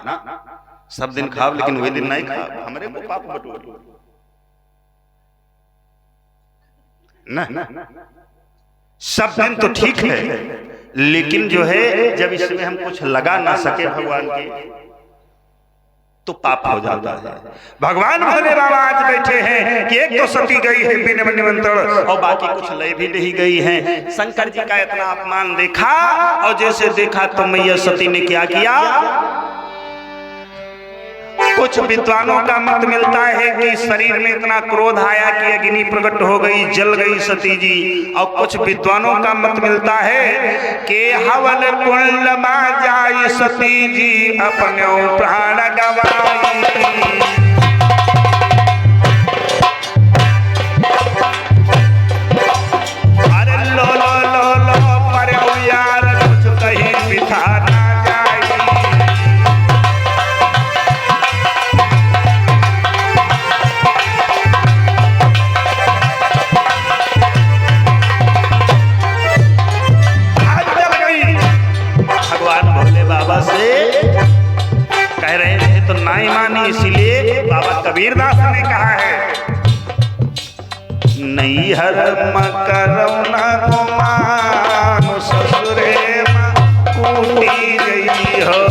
सब दिन खाव लेकिन वे दिन नहीं खाव, हमारे को पाप बटोर ना। सब दिन तो ठीक है, लेकिन जो है जब इसमें हम कुछ लगा ना सके भगवान के तो पाप हो जाता है। भगवान भोले बाबा आज बैठे हैं कि एक तो सती गई है बिना निमंत्रण और बाकी कुछ ले भी नहीं गई हैं। शंकर जी का इतना अपमान देखा, और जैसे देखा तो मैया सती ने क्या किया। कुछ विद्वानों का मत मिलता है कि शरीर में इतना क्रोध आया कि अग्नि प्रकट हो गई, जल गई सती जी, और कुछ विद्वानों का मत मिलता है कि हवन कुंड में जाई सती जी अपने प्राण गवाई। अरे लो लो लो लो पर यार कुछ कहीं बिथा कह रहे थे तो नहीं मानी, इसीलिए बाबा कबीरदास ने कहा है, नैहर मकरौना गुमान ससुरे कूटी गई हो।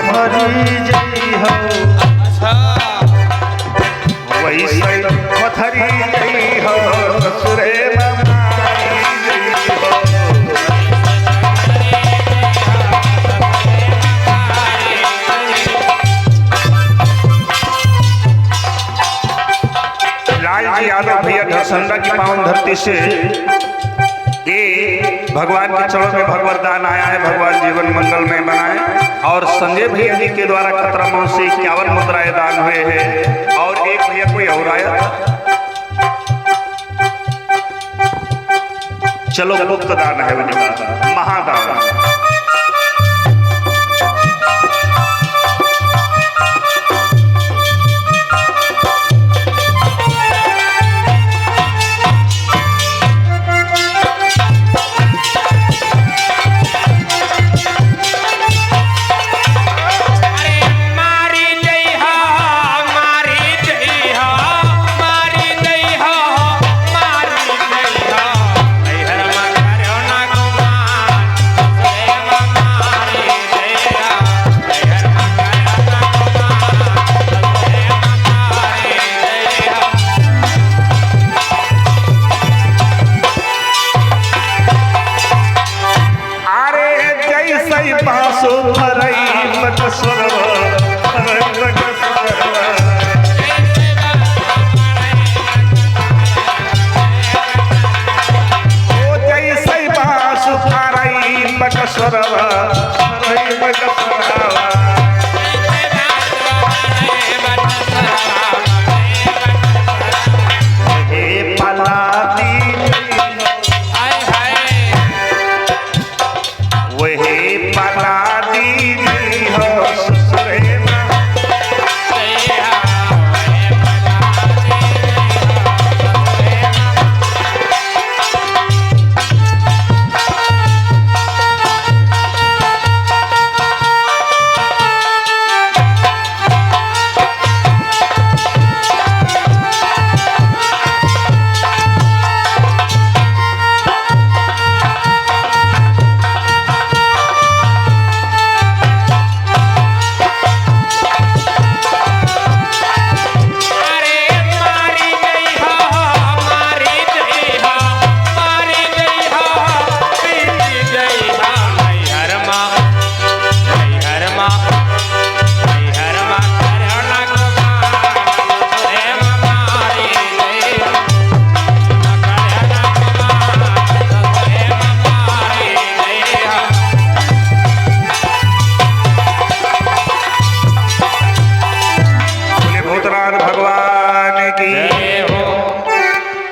पथरी जई हो वैसे पथरी जई हो ससुरे माई जई हो लालजी यादव भैया धरसंडा की पावन धरती से ये भगवान के चरणों में भगवत दान आया है। भगवान जीवन मंगल में बनाए। और संजय भैया जी के द्वारा 17 माह से 51 मुद्राएं दान हुए हैं। और एक भैया कोई और आया था, चलो गुप्त दान है उनका महादान।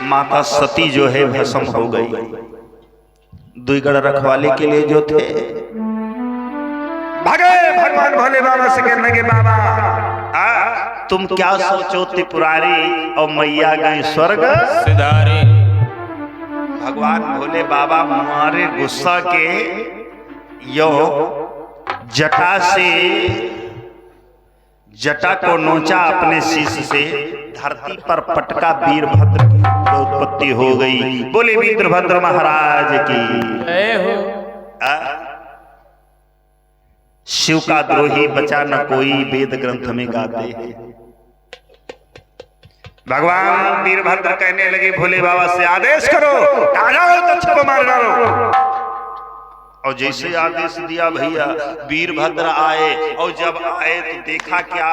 माता सती जो है भस्म हो गई। दुईगढ़ रखवाले के लिए जो थे भागे भगवान भोले बाबा से कहने लगे बाबा तुम क्या सोचो त्रिपुरारी और मैया गई स्वर्ग सिधारे। भगवान भोले बाबा मारे गुस्सा के यो जटा से जटा को नोचा अपने शीश से, धरती पर पटका वीरभद्र की उत्पत्ति हो गई। बोले वीरभद्र महाराज की शिव का द्रोही बचा न कोई, वेद ग्रंथ में गाते हैं। भगवान वीरभद्र कहने लगे भोले बाबा से आदेश करो, आ जाओ दक्ष को मार डालो। और जैसे आदेश दिया भैया वीरभद्र आए, और जब आए तो देखा क्या,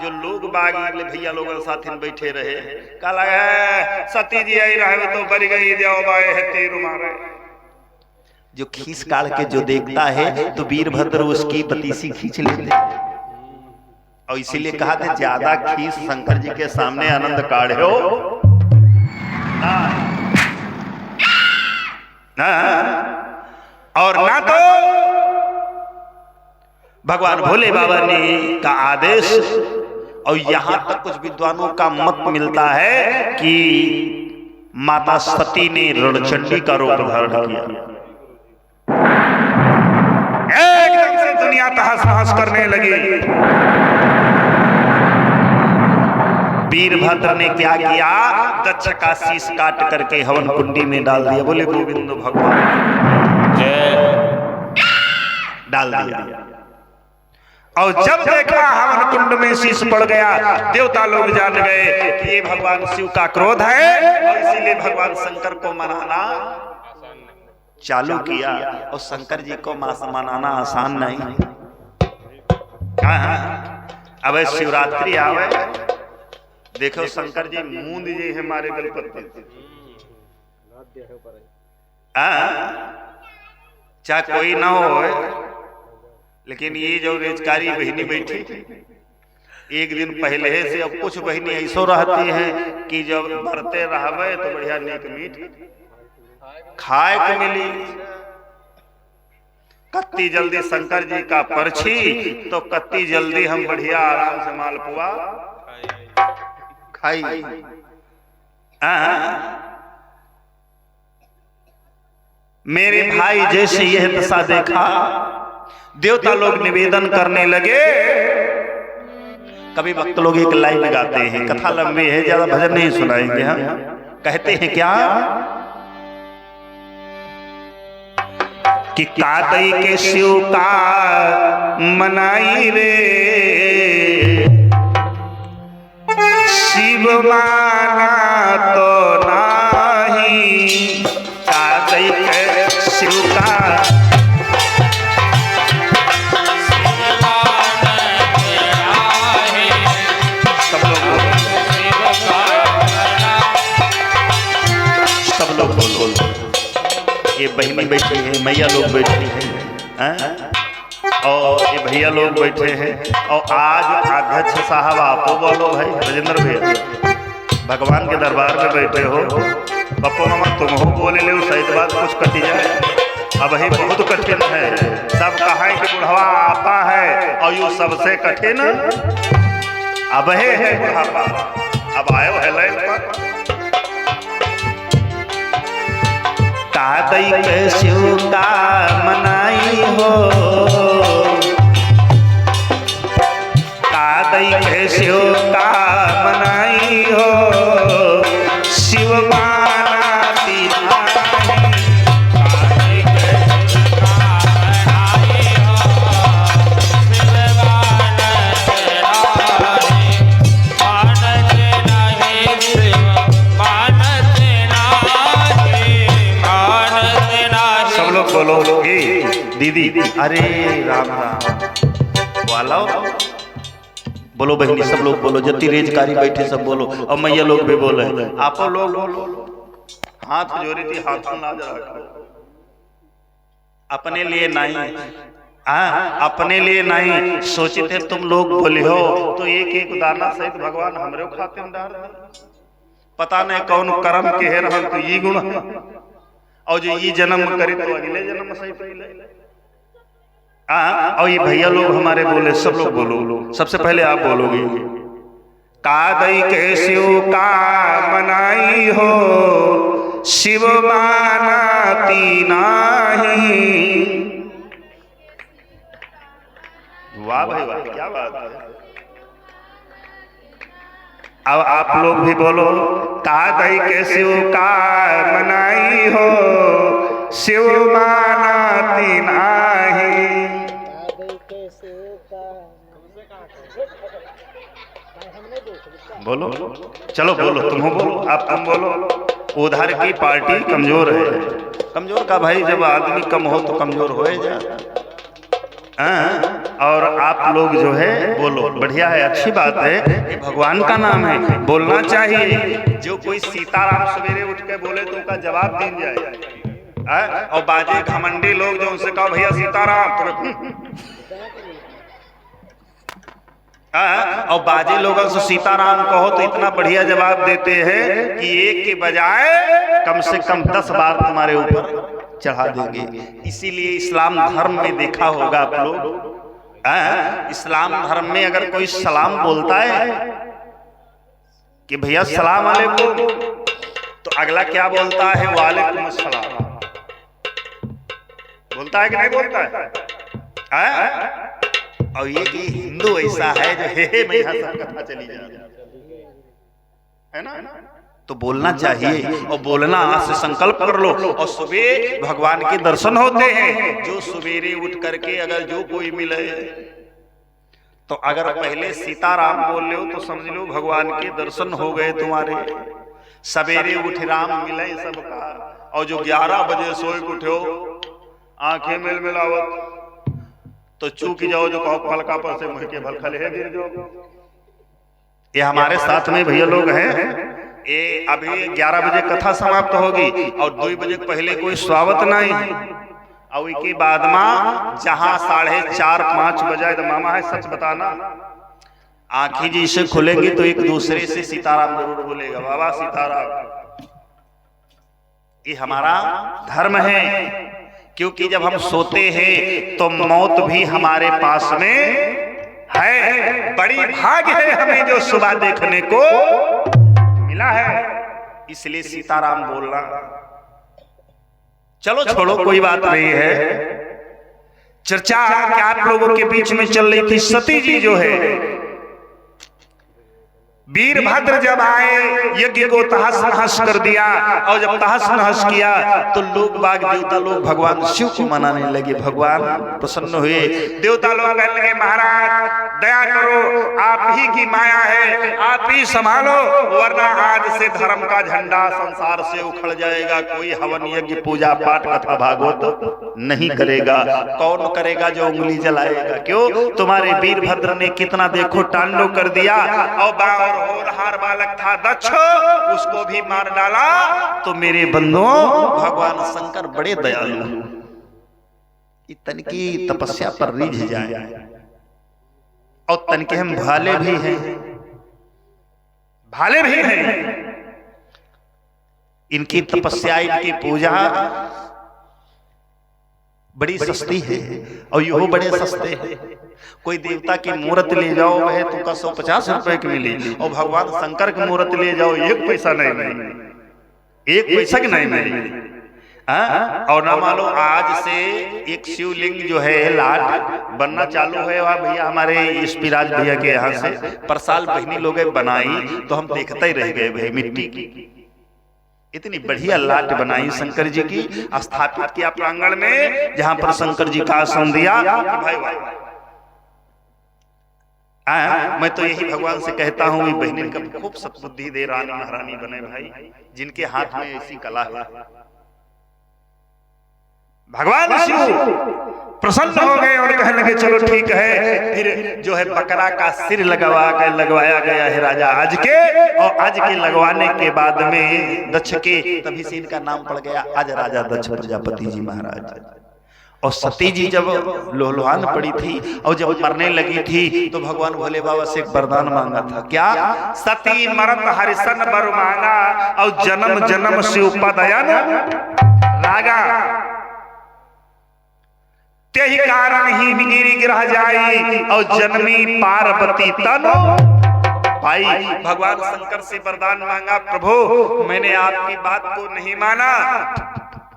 जो लोग बाग भैया लोगों के साथ बैठे रहे, कहा सती जी आई रहे तो बरी गई जाओ बाए है तीर मारे। जो खींच काढ़ के जो देखता है तो वीरभद्र उसकी बतीसी खींच लेते, और इसीलिए कहा था ज्यादा खींच शंकर जी के सामने आनंद काढ़े हो ना, और ना तो भगवान भोले बाबा ने का आदेश। और यहां तक कुछ विद्वानों का मत मिलता है कि माता सती ने रणचंडी का रूप धारण किया। एकदम से दुनिया तहस नहस करने लगी। वीरभद्र ने क्या किया, दक्ष का शीश काट करके हवन कुंडी में डाल दिया। बोले गोविंद भगवान डाल दिया। और जब देखा हवन कुंड में शीश पड़ गया, देवता लोग जान गए कि ये भगवान शिव का क्रोध है, और इसीलिए भगवान शंकर को मनाना चालू किया। और शंकर जी को मनाना आसान नहीं। अब शिवरात्रि आवे, देखो शंकर जी मूंद जी हमारे गलपति, चाहे कोई ना हो, लेकिन ये जो रेजकारी बहनी बैठी एक दिन पहले से, अब कुछ बहनी ऐसो रहती है कि जब बढ़ते रहवे तो बढ़िया नीक मीठ खाए को मिली। कत्ती जल्दी शंकर जी का परछी तो कत्ती जल्दी हम बढ़िया आराम से मालपुआ खाई। मेरे भाई जैसे यह दशा देखा, देवता लोग निवेदन करने लगे। कभी भक्त लोग एक लाइन गाते हैं, कथा लंबी है, ज्यादा भजन नहीं सुनाएंगे हम। कहते हैं क्या कि कादई के शिव का मनाई रे, शिव माना तो नाही। कादई के शिव का ये बहनी बैठी है, मैया लोग बैठी हैं, और ये भैया लोग बैठे हैं। और आज अध्यक्ष साहब आपो बोलो भाई राजेंद्र भैया, भगवान के दरबार में बैठे हो, पप्पो मामा तुम हो बोले ले, सही बात कुछ कटी जाए। अब ही बहुत कठिन है, सब कहा कि बुढ़ावा आपा है, और यू सबसे कठिन अब है बुढ़ापा। अब आयो है लाइन पर कादई के शिव का मनाई हो, कादई के शिव का मनाई हो, शिव मानाती नाही। कादई के शिव का मनाई हो, शिव मानते नाही, शिव मानते नाही। सब लोग बोलो दीदी, अरे राम राम वाला बोलो बहनी, सब लोग बोलो, जति रेजकारी बैठे सब बोलो, और मैया लोग भी बोले, आप लोग हाथ जोड़ी थी, हाथों ना जरा अपने लिए नहीं, अपने लिए नहीं सोचे थे तुम लोग बोले हो, तो एक एक दाना सहित भगवान हमरे खाते में डाल, पता नहीं कौन कर्म के है रहन, तो ये गुण, और जो ये जन्म करे तो अगले जन्म सही पहले। और ये भैया लोग हमारे बोले, सब लोग बोलो, सबसे पहले आप बोलोगे। कादई के शिव का मनाई हो, शिव मानाती नाही। वाह भाई वाह, क्या बात है। अब आप लोग भी बोलो, कादई के शिव का मनाई हो, शिव मानाती नाही। बोलो, चलो बोलो, तुम बोलो, आप तुम बोलो। उधर की पार्टी कमजोर है, कमजोर का भाई जब आदमी कम हो तो कमजोर हो जाता। और आप लोग जो है बोलो, बढ़िया है, अच्छी बात है, ये भगवान का नाम है, बोलना चाहिए। जो कोई सीताराम सवेरे उठ के बोले तो उसका जवाब दे जाए। और बाजे घमंडी लोग जो उनसे कहो भैया सीताराम, और बाजे लोगों से सीताराम कहो तो इतना बढ़िया जवाब देते हैं कि एक के बजाय कम से कम 10 बार तुम्हारे ऊपर चढ़ा देंगे। इसीलिए इस्लाम धर्म में देखा होगा आप लोग, इस्लाम धर्म में अगर कोई सलाम बोलता है कि भैया सलाम अलैकुम, तो अगला क्या बोलता है, वालेकुम अस्सलाम बोलता है कि नहीं बोलता है? और ये कि हिंदू ऐसा है जो हे मैं यहाँ कथा चली जा है ना, तो बोलना चाहिए, और बोलना आज से संकल्प कर लो। और सुबह भगवान के दर्शन होते हैं, जो सवेरे उठ करके अगर जो कोई मिले तो अगर पहले सीताराम बोल रहे हो तो समझ लो भगवान के दर्शन हो गए तुम्हारे। सवेरे उठ राम मिले सबका, और जो 11 बजे सोए उठे हो आंखें मिल मिलावत तो चूक जाओ जो कहो पलका पर से मुझ के भलखल है गिर जाओ। ये हमारे साथ में भैया लोग हैं। ये अभी 11 बजे कथा समाप्त होगी और 2 बजे पहले कोई स्वागत नहीं, और इसके बाद में जहां 4:30-5 बजे तो मामा है सच बताना, आंखें जैसे खुलेंगी तो एक दूसरे से सीताराम जरूर बोलेगा, बाबा सीताराम। ये हमारा धर्म है, क्योंकि जब हम सोते हैं तो मौत भी हमारे पास में है। बड़ी भाग्य है हमें जो सुबह देखने को मिला है, इसलिए सीताराम बोलना। चलो छोड़ो कोई बात नहीं है। चर्चा क्या आप लोगों के बीच में चल रही थी, सती जी जो है वीरभद्र जब आए यज्ञ को तहस नहस कर दिया, और जब तहस नहस किया तो लोग बाग देवता लोग भगवान शिव को मनाने लगे। भगवान प्रसन्न हुए, देवता लोग कहने लगे महाराज दया करो, आप ही की माया है, आप ही संभालो, वरना आज से धर्म का झंडा संसार से उखड़ जाएगा। कोई हवन यज्ञ पूजा पाठ कथा भागवत नहीं करेगा। कौन करेगा? जो उंगली जलाएगा। क्यों? तुम्हारे वीरभद्र ने कितना देखो तांडव कर दिया, और होनहार बालक था दक्ष, उसको भी मार डाला। तो मेरे बंधुओं भगवान शंकर बड़े दयालु, तनकी तपस्या पर रिझ जाए, और तनके हम भाले भी हैं, भाले भी हैं। इनकी तपस्या इनकी पूजा बड़ी सस्ती है, और यो बड़े सस्ते हैं। कोई देवता की मूर्त ले जाओ वह तो 150 रुपए की मिली, और भगवान शंकर की मूर्त ले जाओ 1 पैसा नहीं मिली, 1 पैसा की नहीं मिली। और ना मानो आज से एक शिवलिंग जो है लाट बनना चालू है वहाँ भैया हमारे यशपिराज भैया के यहाँ से पर साल बहनी लोग बनाई, तो हम देखते ही रह गए भाई। मिट्टी की इतनी बढ़िया लाट बनाई शंकर जी की, स्थापित किया प्रांगण में, जहां पर शंकर जी का आसन दिया। भाई मैं तो यही भगवान से कहता हूं कि बहनी का खूब सत्बुद्धि दे, रानी महारानी बने भाई, जिनके हाथ में ऐसी कला है। भगवान शिव प्रसन्न हो गए और कहने लगे चलो ठीक है। फिर जो है बकरा का सिर लगवाया गया है राजा आज के, और आज के लगवाने के बाद में दक्ष के, तभी से इनका नाम पड़ गया आज राजा दक्ष प्रजापति जी महाराज। और सती जी जब लोहलुहान पड़ी थी और जब मरने लगी थी तो भगवान भोले बाबा से एक वरदान मांगा था। क्या? सती मरत हरिशन बर मांगा, और जन्म जन्म शिव पदयन रागा, तेहि कारण ही गिरी गिरह जाई, और जन्मी पार्वती तनु पाई। भगवान शंकर से वरदान मांगा, प्रभु मैंने आपकी बात को नहीं माना,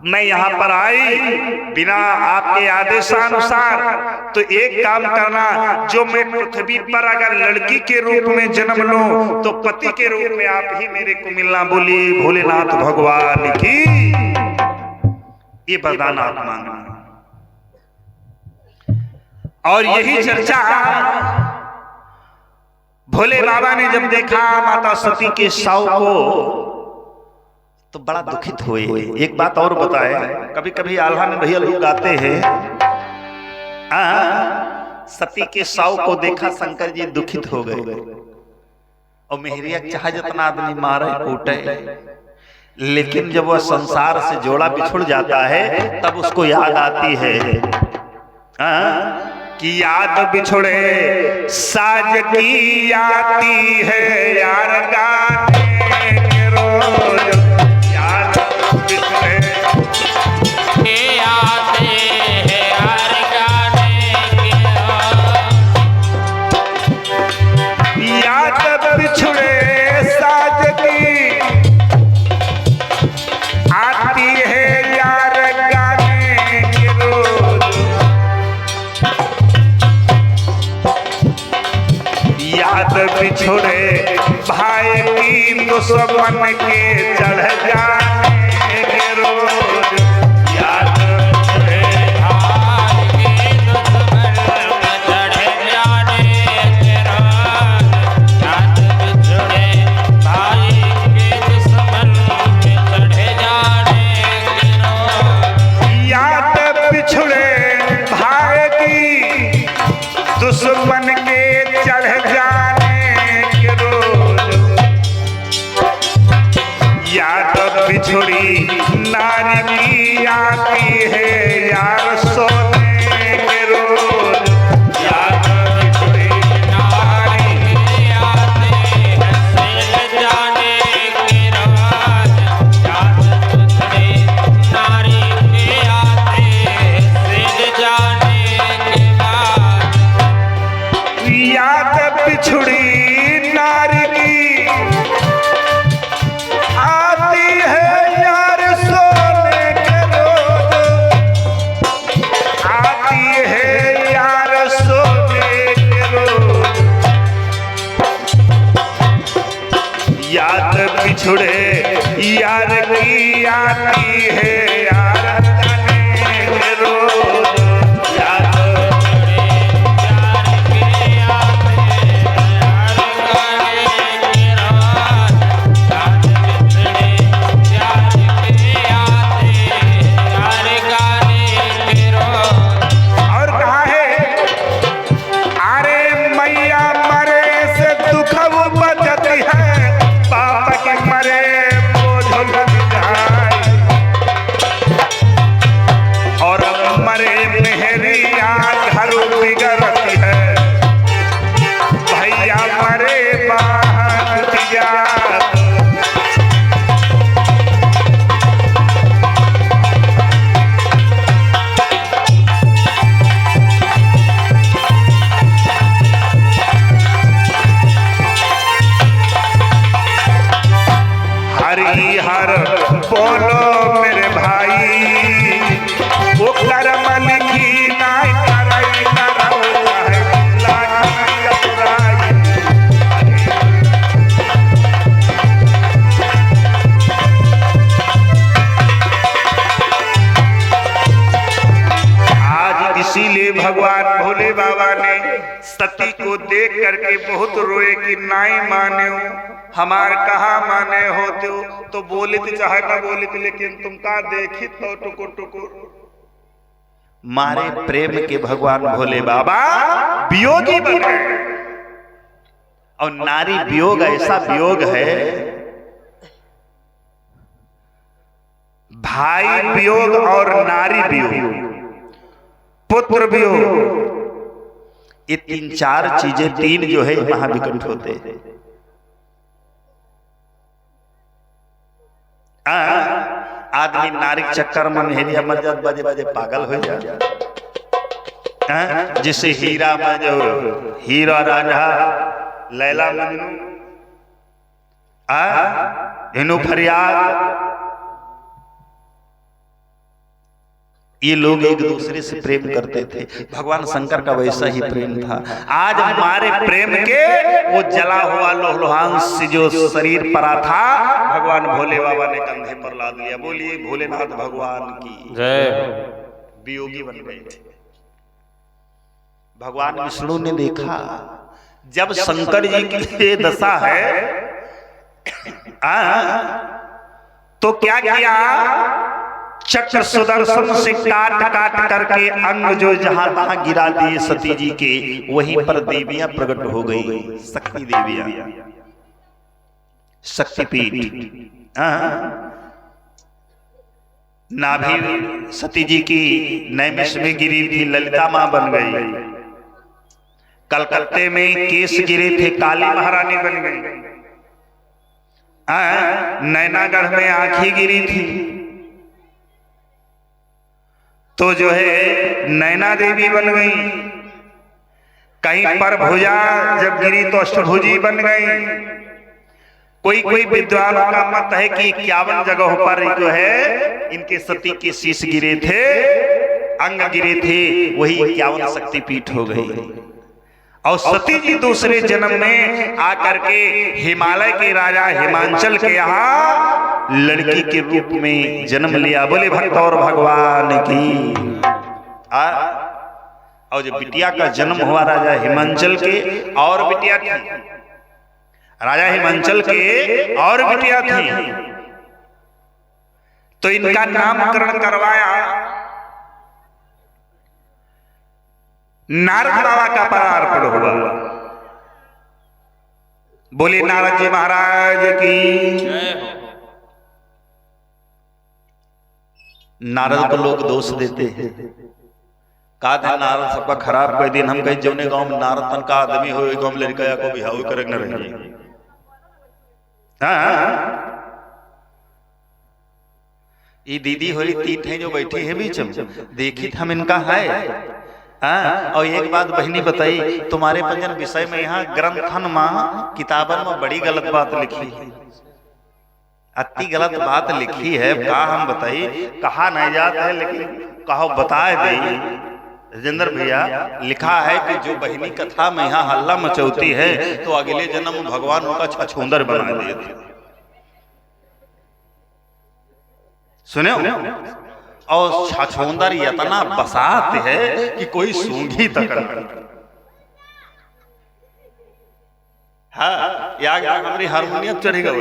मैं यहाँ पर आई बिना आपके आदेशानुसार, तो एक काम करना, जो मैं पृथ्वी पर अगर लड़की के रूप में जन्म लूं तो पति के रूप में आप ही मेरे को मिलना। बोली भोलेनाथ भगवान की। ये वरदान आप मांगना। और यही चर्चा भोले बाबा ने जब देखा माता सती के शव को तो बड़ा दुखित हुए। एक बात और बताए, कभी कभी आल्हा में भैया लोग गाते हैं, सती के शव को देखा शंकर जी दुखित हो गए, और मेहरिया चाहे जितना आदमी मारे कूटे, लेकिन जब वह संसार से जोड़ा बिछुड़ जाता है तब उसको याद आती है कि याद बिछुड़े साज की आती है यार गाने के रोज, याद बिछुड़े आते हैं यार गाने के रोज, याद बिछुड़े साज की आती है यार गाने के रोज, याद बिछुड़े भाई की दुश्मन के चढ़ जाने के रोज, याद बिछुड़े भाई के दुश्मन चढ़ जाने याद पिछड़ी नारी की आती है यार सोने के रोज, आती है यार सोने के रोज। याद पिछड़े यार की आती है यार जाने के रोज। बोलो मेरे भाई वो कर्म लिखी नाय कराई कराऊंगा है लागी अपराई। आज इसीलिए भगवान भोले बाबा ने सती को देख करके बहुत रोए कि नाई माने हो हमार कहा माने होते हो। तो बोले तो चाहे ना बोले तो, लेकिन तुम का देखी तो टुकुर टुकुर मारे प्रेम के भगवान भोले बाबा वियोगी बन गए। और नारी वियोग ऐसा वियोग है, भाई वियोग और नारी वियोग, पुत्र वियोग, ये तीन चार चीजें तीन जो है महाविकट होते हैं। आदमी नारी चक्कर में हेरिया मर जात बजे बजे पागल हो जा। जिसे हीरा में जो हीरा राजा लैला मजनू हिनू फरियाद, ये लोग एक दूसरे से प्रेम करते थे। भगवान शंकर का वैसा ही प्रेम था। आज हमारे प्रेम के वो जला हुआ लोहलोहांश जो शरीर पड़ा था भगवान भोले बाबा ने कंधे पर लाद लिया। बोलिए भोलेनाथ भगवान की जय। वियोगी बन गए। भगवान विष्णु ने देखा जब शंकर जी की दशा है तो क्या किया, चक्र सुदर्शन से काट काट करके अंग जो जहां तहां गिरा दिए सती जी के, वहीं पर देवियां प्रकट हो गई, शक्ति देवियां, शक्तिपीठ। नाभि सती जी की नैमिष में गिरी थी, ललिता मां बन गई। कलकत्ते में केस गिरे थे, काली महारानी बन गई। नैनागढ़ में आंखें गिरी थी तो जो है नैना देवी बन गई। कहीं पर भुजा जब गिरी तो अष्टभुजी बन गई। कोई कोई विद्वानों का मत है कि 51 जगहों पर जो है इनके सती के शीश गिरे थे, अंग गिरे थे, वही 51 शक्तिपीठ हो गई। और सती जी दूसरे जन्म में आकर के हिमालय के राजा हिमांचल के यहाँ लड़की के रूप में जन्म लिया। बोले भक्त और भगवान की। और जो बिटिया का जन्म हुआ राजा हिमांचल के, और बिटिया थी राजा हिमांचल के, और बिटिया थी, तो इनका नामकरण करवाया। नारद बाबा का पदार्पण हुआ। बोले नारद जी महाराज की। नारद को लोग दोष देते हैं, कहा था नारद सबका खराब कर दिन। हम कहीं जौने गांव में नारद तन का आदमी हो, गांव में लड़का को बिहाव करे न रही। ये दीदी होली तीन है जो बैठी है बीच में, देखी हम इनका है। हाँ, और एक बात बहनी बताई, तुम्हारे पंजन विषय में यहाँ ग्रंथन माँ किताबन में बड़ी गलत बात लिखी है, अति गलत बात लिखी है। कहा हम बताई, कहा नहीं जाता है लेकिन कहो बताए दे राजेंद्र भैया। लिखा है कि जो बहनी कथा में यहाँ हल्ला मचौती है तो अगले जन्म में भगवान उनका छछूंदर बना देते। सुने और छछूंदर इतना बसात है कि कोई सूंघी तक नहीं। हाँ, हमारी हारमोनियम चढ़ेगा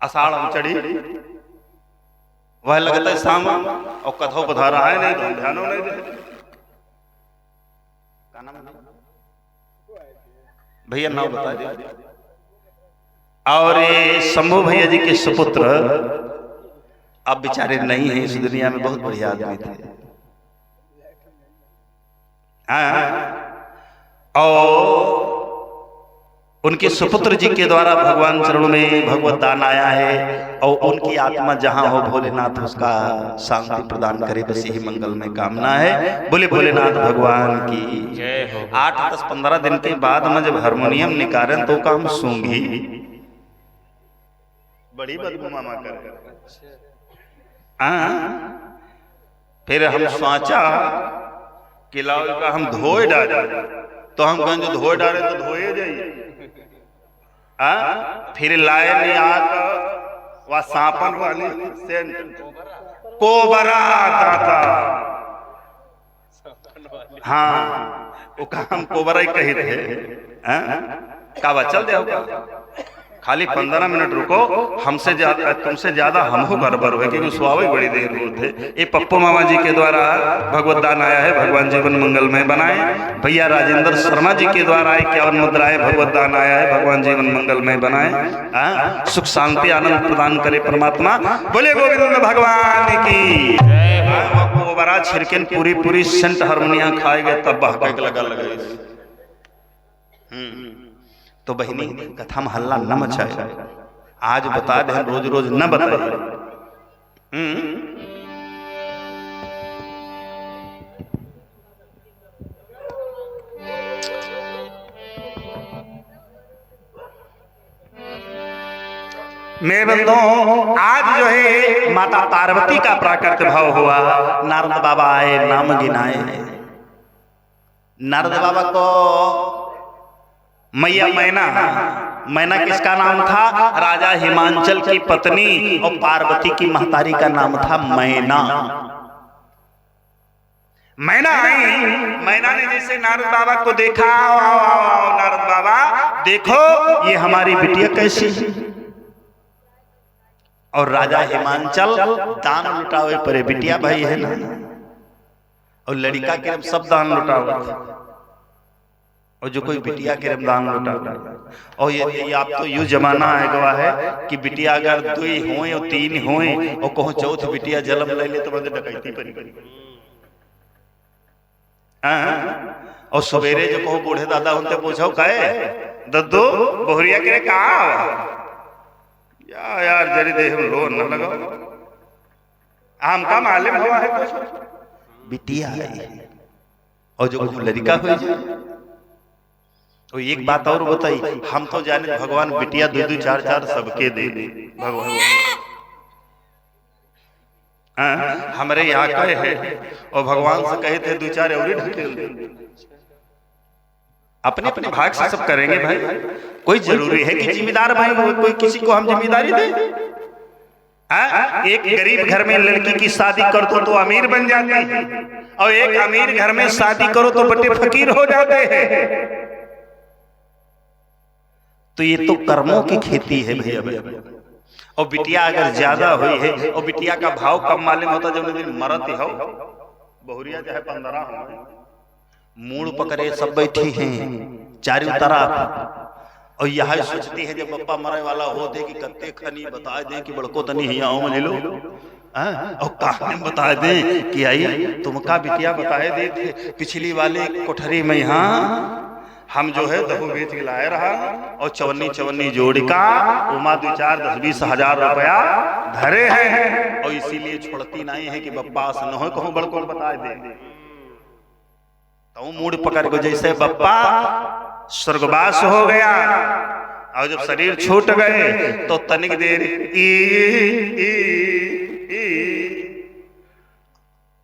आषाढ़ में चढ़ी, वह लगता है शाम और कथो पधारा है नहीं तो ध्यानों नहीं दे। भैया नाम बता दे। और ये शंभू भैया जी के सुपुत्र अब बेचारे नहीं है इस दुनिया में, बहुत बढ़िया आदमी थे। और उनके सुपुत्र जी के द्वारा भगवान चरणों में भगवत दान आया है और उनकी आत्मा जहां हो भोलेनाथ उसका शांति प्रदान करे, बस यही मंगल में कामना है। बोले भोलेनाथ भगवान की जय हो। 8, 10, 15 दिन के बाद में जब हारमोनियम निकालें तो काम सूंघी बड़ी बदबू मामा कर। फिर हम सोचा कि लाओ का हम धोए डाले, तो हम कहें जो धोए डाले तो धोए जाइए। फिर लाए नहीं आकर वह सांपन वाली सेंट कोबरा आता था। हाँ, वो काम कोबरा ही कही थे। का चल दे खाली 15 मिनट रुको, हमसे ज्यादा तुमसे ज्यादा हमको गड़बड़ हुए क्योंकि स्वाभाविक बड़ी देर होते। ये पप्पू मामा जी के द्वारा भगवत दान आया है, भगवान जीवन मंगलमय बनाए। भैया राजेंद्र शर्मा जी के द्वारा 51 मुद्राएं भगवत दान आया है, भगवान जीवन मंगलमय बनाए। सुख शांति आनंद प्रदान करे परमात्मा। बोले गोविंद भगवान की। वो बड़ा छिड़केन पूरी सेंट हारमोनिया खाए गए तब बहके लगा लगे। तो बहनी कथा में हल्ला न मचाए, आज बता दे, रोज रोज न बताए। मेरे बंधुओं, आज जो है माता पार्वती का प्राकट्य भाव हुआ। नारद बाबा आए, नाम गिनाए। नारद बाबा को मैया मैना किसका नाम था? राजा हिमांचल की पत्नी और पार्वती की महतारी का नाम था मैना। मैना आई, मैना ने जैसे नारद बाबा को देखा, नारद बाबा देखो ये हमारी बिटिया कैसी। और राजा हिमांचल दान लुटावे परे, बिटिया भाई है ना, और लड़का के सब दान लुटावे, और जो कोई बिटिया के दान लुटा। और ये आप तो यू जमाना आएगा है कि बिटिया अगर 2 होए और 3 होए और कहो चौथ बिटिया जन्म ले ले तो बंदे डकैती परी। और सवेरे जो कहो बूढ़े दादा उनसे पूछो कहे दद्दू बहुरिया के कहा यार जरी देह में रो न लगाओ, आम का मालूम हुआ है कुछ बिटिया है। और जो लड़का हो जाए तो एक बात और बताई, हम तो जाने भगवान बिटिया 2-2, 4-4 सबके दे भगवान। हमारे यहाँ कहे है और भगवान से कहे थे 2-4 और ढकेल दे। अपने अपने भाग से सब करेंगे भाई, कोई जरूरी है कि जिम्मेदार भाई कोई किसी को हम जिम्मेदारी दे। एक गरीब घर में लड़की की शादी कर दो तो अमीर बन जाती है, और एक अमीर घर में शादी करो तो बड़े फकीर हो जाते हैं। तो ये तो कर्मों की खेती है भैया। और बिटिया अगर ज्यादा हुई है और बिटिया का भाव कम मालूम होता, जब दिन मरत हो बहुरिया चाहे 15 हो, मूड पकड़े सब बैठी हैं चारों तरफ, और यह सोचती है जब पप्पा मरे वाला हो दे कि कत्ते खनी बता दे कि बड़को तनी ही आओ मन लो, और कहानी बता दे कि आई तुमका बिटिया बताए दे थे पिछली वाले कोठरी में यहाँ हम जो है दहु बेच के लाए रहा और चवन्नी चवन्नी जोड़ का उमा 2 4 10 20 हजार रुपया धरे हैं और इसीलिए छोड़ती नहीं है कि बप्पा से न हो कहूं बड़को बता दे तो मूड पकड़ को जैसे बप्पा स्वर्गवास हो गया और जब शरीर छूट गए तो तनिक देर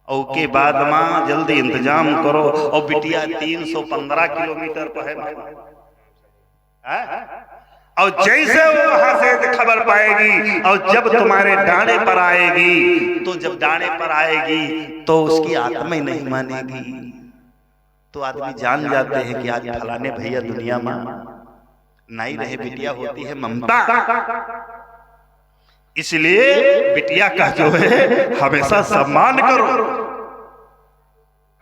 और के बाद मां जल्दी इंतजाम करो और बिटिया 315 किलोमीटर पर है और जैसे वो वहां से खबर पाएगी और जब तुम्हारे डाणे पर आएगी तो जब डाणे पर आएगी तो उसकी आत्मा ही नहीं मानेगी तो आदमी जान जाते हैं कि आज फलाने भैया दुनिया में नहीं रहे। बिटिया होती है ममता, इसलिए बिटिया का जो है हमेशा सम्मान करो।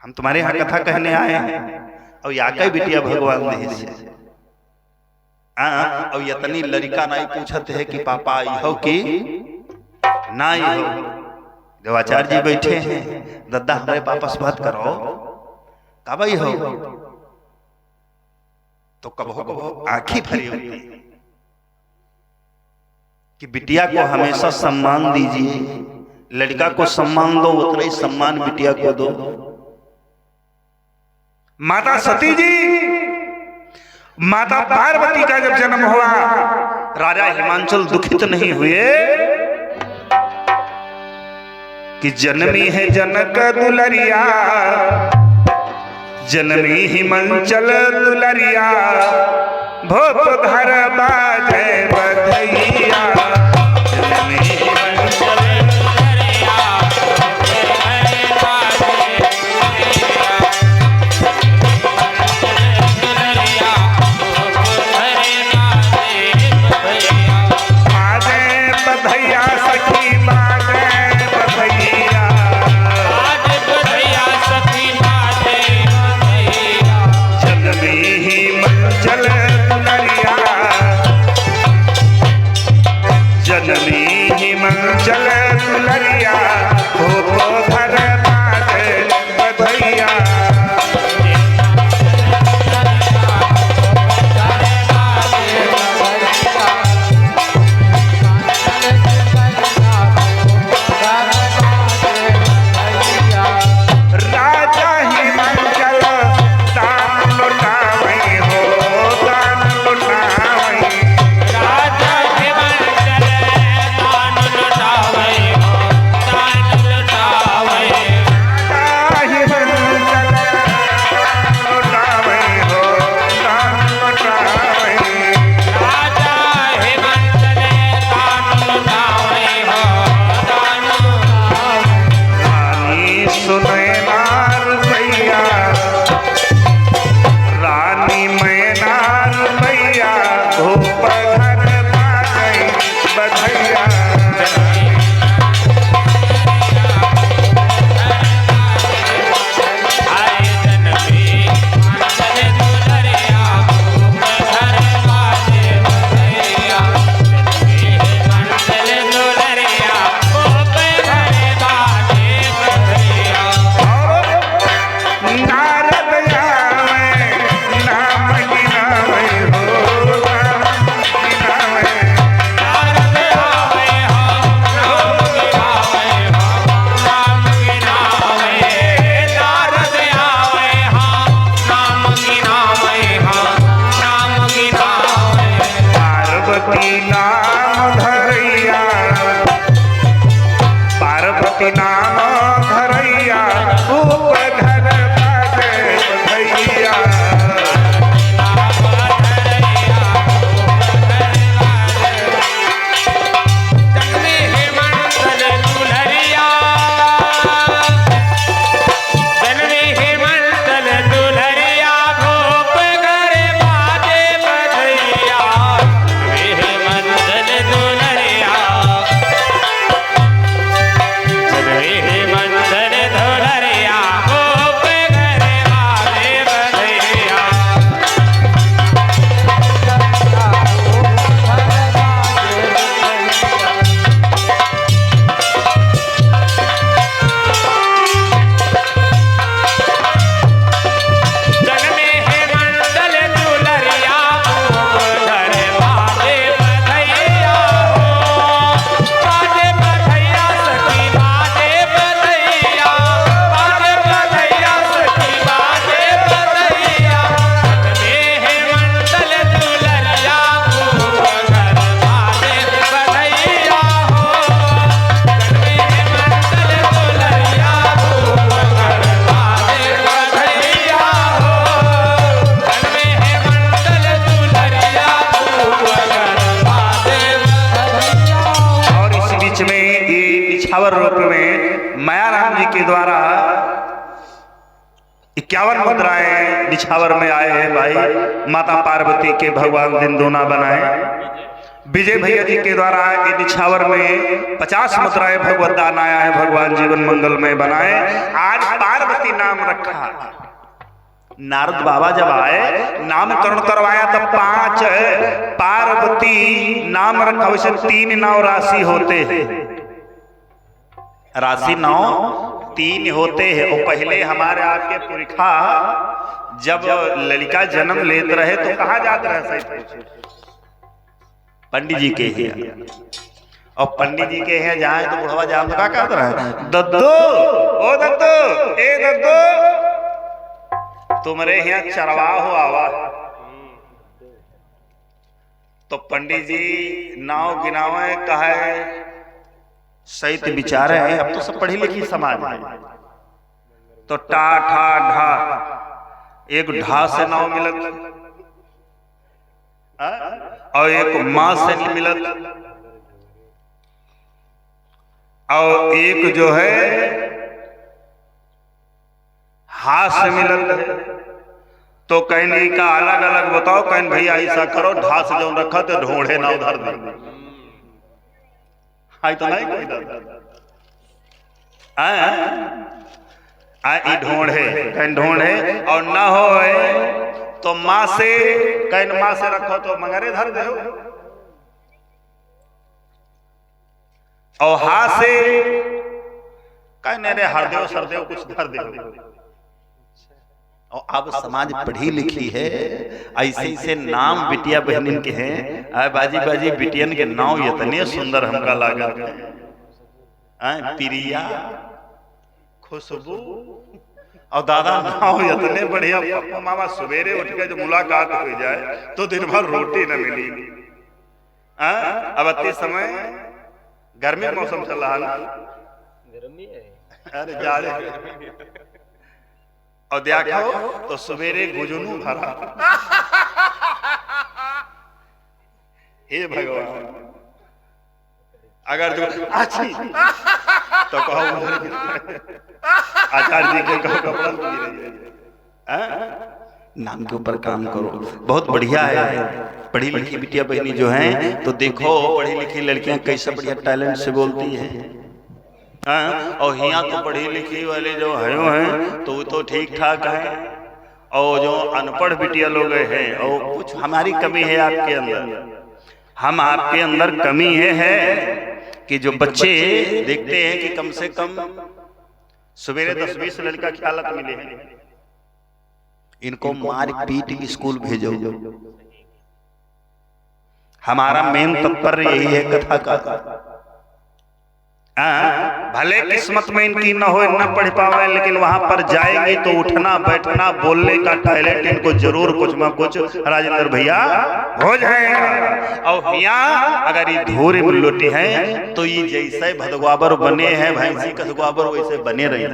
हम तुम्हारे यहाँ कथा कहने आए हैं और या कई बिटिया भगवान दे से और यतनी लड़का नहीं पूछते है कि पापा आई हो कि नहीं हो। देवाचार्य जी बैठे हैं, दादा हमारे पापा से बात करो कब आई हो तो कबो कबो आंखें भरी होती कि बिटिया को हमेशा सम्मान दीजिए। लड़का को सम्मान दो उतना ही सम्मान बिटिया को दो। माता सती जी, माता पार्वती का जब जन्म हुआ राजा हिमांचल दुखित नहीं हुए कि जन्मी है जनक दुलरिया, जनमी हिमांचल दुलरिया, भोप धर बाजे बधैया, जनमी हिमांचल दुलरिया, बाजे बधैया सखी बाजे बधैया, बाजे बधैया सखी बाजे बधैया, जनमी हिमांचल दुलरिया, जनमी हिमांचल दुलरिया, भोप धर बाजे बधैया। राजा हिमांचल दान लुटावई हो, दान लुटावई, राजा हिमांचल दान लुटावई हो, दान लुटावई, राजा हिमांचल लुटावई हो, दान लुटावई। राजा हिमांचल दान लुटावई हो, दान लुटावई। रानी सुनैनार भैया, रानी मैनार भैया, भूप धर बाजे बधैया। आए जनमी हिमांचल दुलरिया, भूप धर बाजे बधैया, जनमी हिमांचल दुलरिया, भूप धर बाजे बधैया। नारद आवे नाम गिनावे हो, नाम गिनावे, नारद आवे हम नाम गिनावे हम नाम गिनावे, नारद आवे हम नाम गिनावे हम नाम गिनावे। पार्वती नाम धरैया, पार्वती नाम धरैया, भूप धर बाजे बधैया। जनमी हिमांचल दुलरिया, जनमी हिमांचल दुलरिया, भूप धर बाजे बधैया, जनमी हिमांचल दुलरिया, 51 मुद्राएं निछावर में आए हैं भाई। माता पार्वती के भगवान दिनदोना बनाए। विजय भैया जी के द्वारा ये निछावर में 50 मुद्राएं भगवत दान आया है, भगवान जीवन मंगल में बनाए। आज पार्वती नाम रखा। नारद बाबा जब आए नामकरण करवाया तो 5 पार्वती नाम रखा। वैसे 3 नाव राशि होते हैं, राशि नाव 3 होते हैं। और पहले हमारे आपके पुरखा जब लड़का जन्म लेते रहे तो कहाँ जाते रहे? सही पंडित जी के यहाँ। और पंडित जी के यहाँ जाए तो बुढ़वा जान तो क्या कहते रहे? दद्दो, ओ दद्दो, ए दद्दो, तुम्हारे यहाँ चरवाहो आवा। तो पंडित जी नाव गिनावे कहे सही तो विचारे हैं। अब तो सब पढ़ी लिखी समाज है। तो टा ठा ढा, एक ढा से नाव मिलत और एक माँ से मिलत और एक जो है हाथ से मिलत। तो कहने का अलग अलग बताओ। कहने भैया ऐसा करो, ढा से जो रखा तो ढोढ़े ना उधर दे। आई तो नहीं कोई ढोढ़े कहन ढोढ़े और ना हो तो माँ से कहन माँ से रखो तो मगरे धर दे। और हाथ से कहने रे हरदेव सरदेव कुछ धर दे। और अब समाज पढ़ी लिखी है, ऐसे ऐसे नाम बिटिया बहनिन के हैं। आए बाजी बाजी बिटियन के नाम इतने सुंदर हमका लागत है। प्रिया, खुशबू और दादा नाम इतने बढ़िया। पप्पा मामा सवेरे उठ के जो मुलाकात हो जाए तो दिन भर रोटी न मिली। अब अति समय गर्मी मौसम चल रहा ना, गर्मी है, अरे जाड़े। और देखो तो सवेरे गुजनू भरा। हे भगवान, अगर जो अच्छी तो कहो आचार्य जी के कहो कपड़ा नाम के ऊपर काम करो। बहुत बढ़िया है। पढ़ी लिखी बिटिया बहनी जो हैं तो देखो पढ़ी लिखी लड़कियां कैसे बढ़िया टैलेंट से बोलती हैं। और यहाँ तो पढ़ी लिखी वाले जो हैं तो वो तो ठीक ठाक है। और जो अनपढ़ बिटिया लोग हैं और कुछ हमारी कमी है आपके अंदर। हम आपके अंदर कमी है कि जो बच्चे देखते हैं कि कम से कम सवेरे 10-20 लड़का ख्यालत मिले हैं, इनको मार पीट स्कूल भेजो। हमारा मेन तात्पर्य यही है कथा का। भले किस्मत में इनकी न हो, न पढ़ पावे, लेकिन वहां पर जाएंगे तो उठना बैठना बोलने का टैलेंट इनको जरूर कुछ न कुछ राजेंद्र भैया हो जाएगा। और यहाँ अगर ये धोरे बुल्लोटी है तो ये जैसे भदगवाबर बने हैं भैंसी कदगवाबर वैसे बने रहे।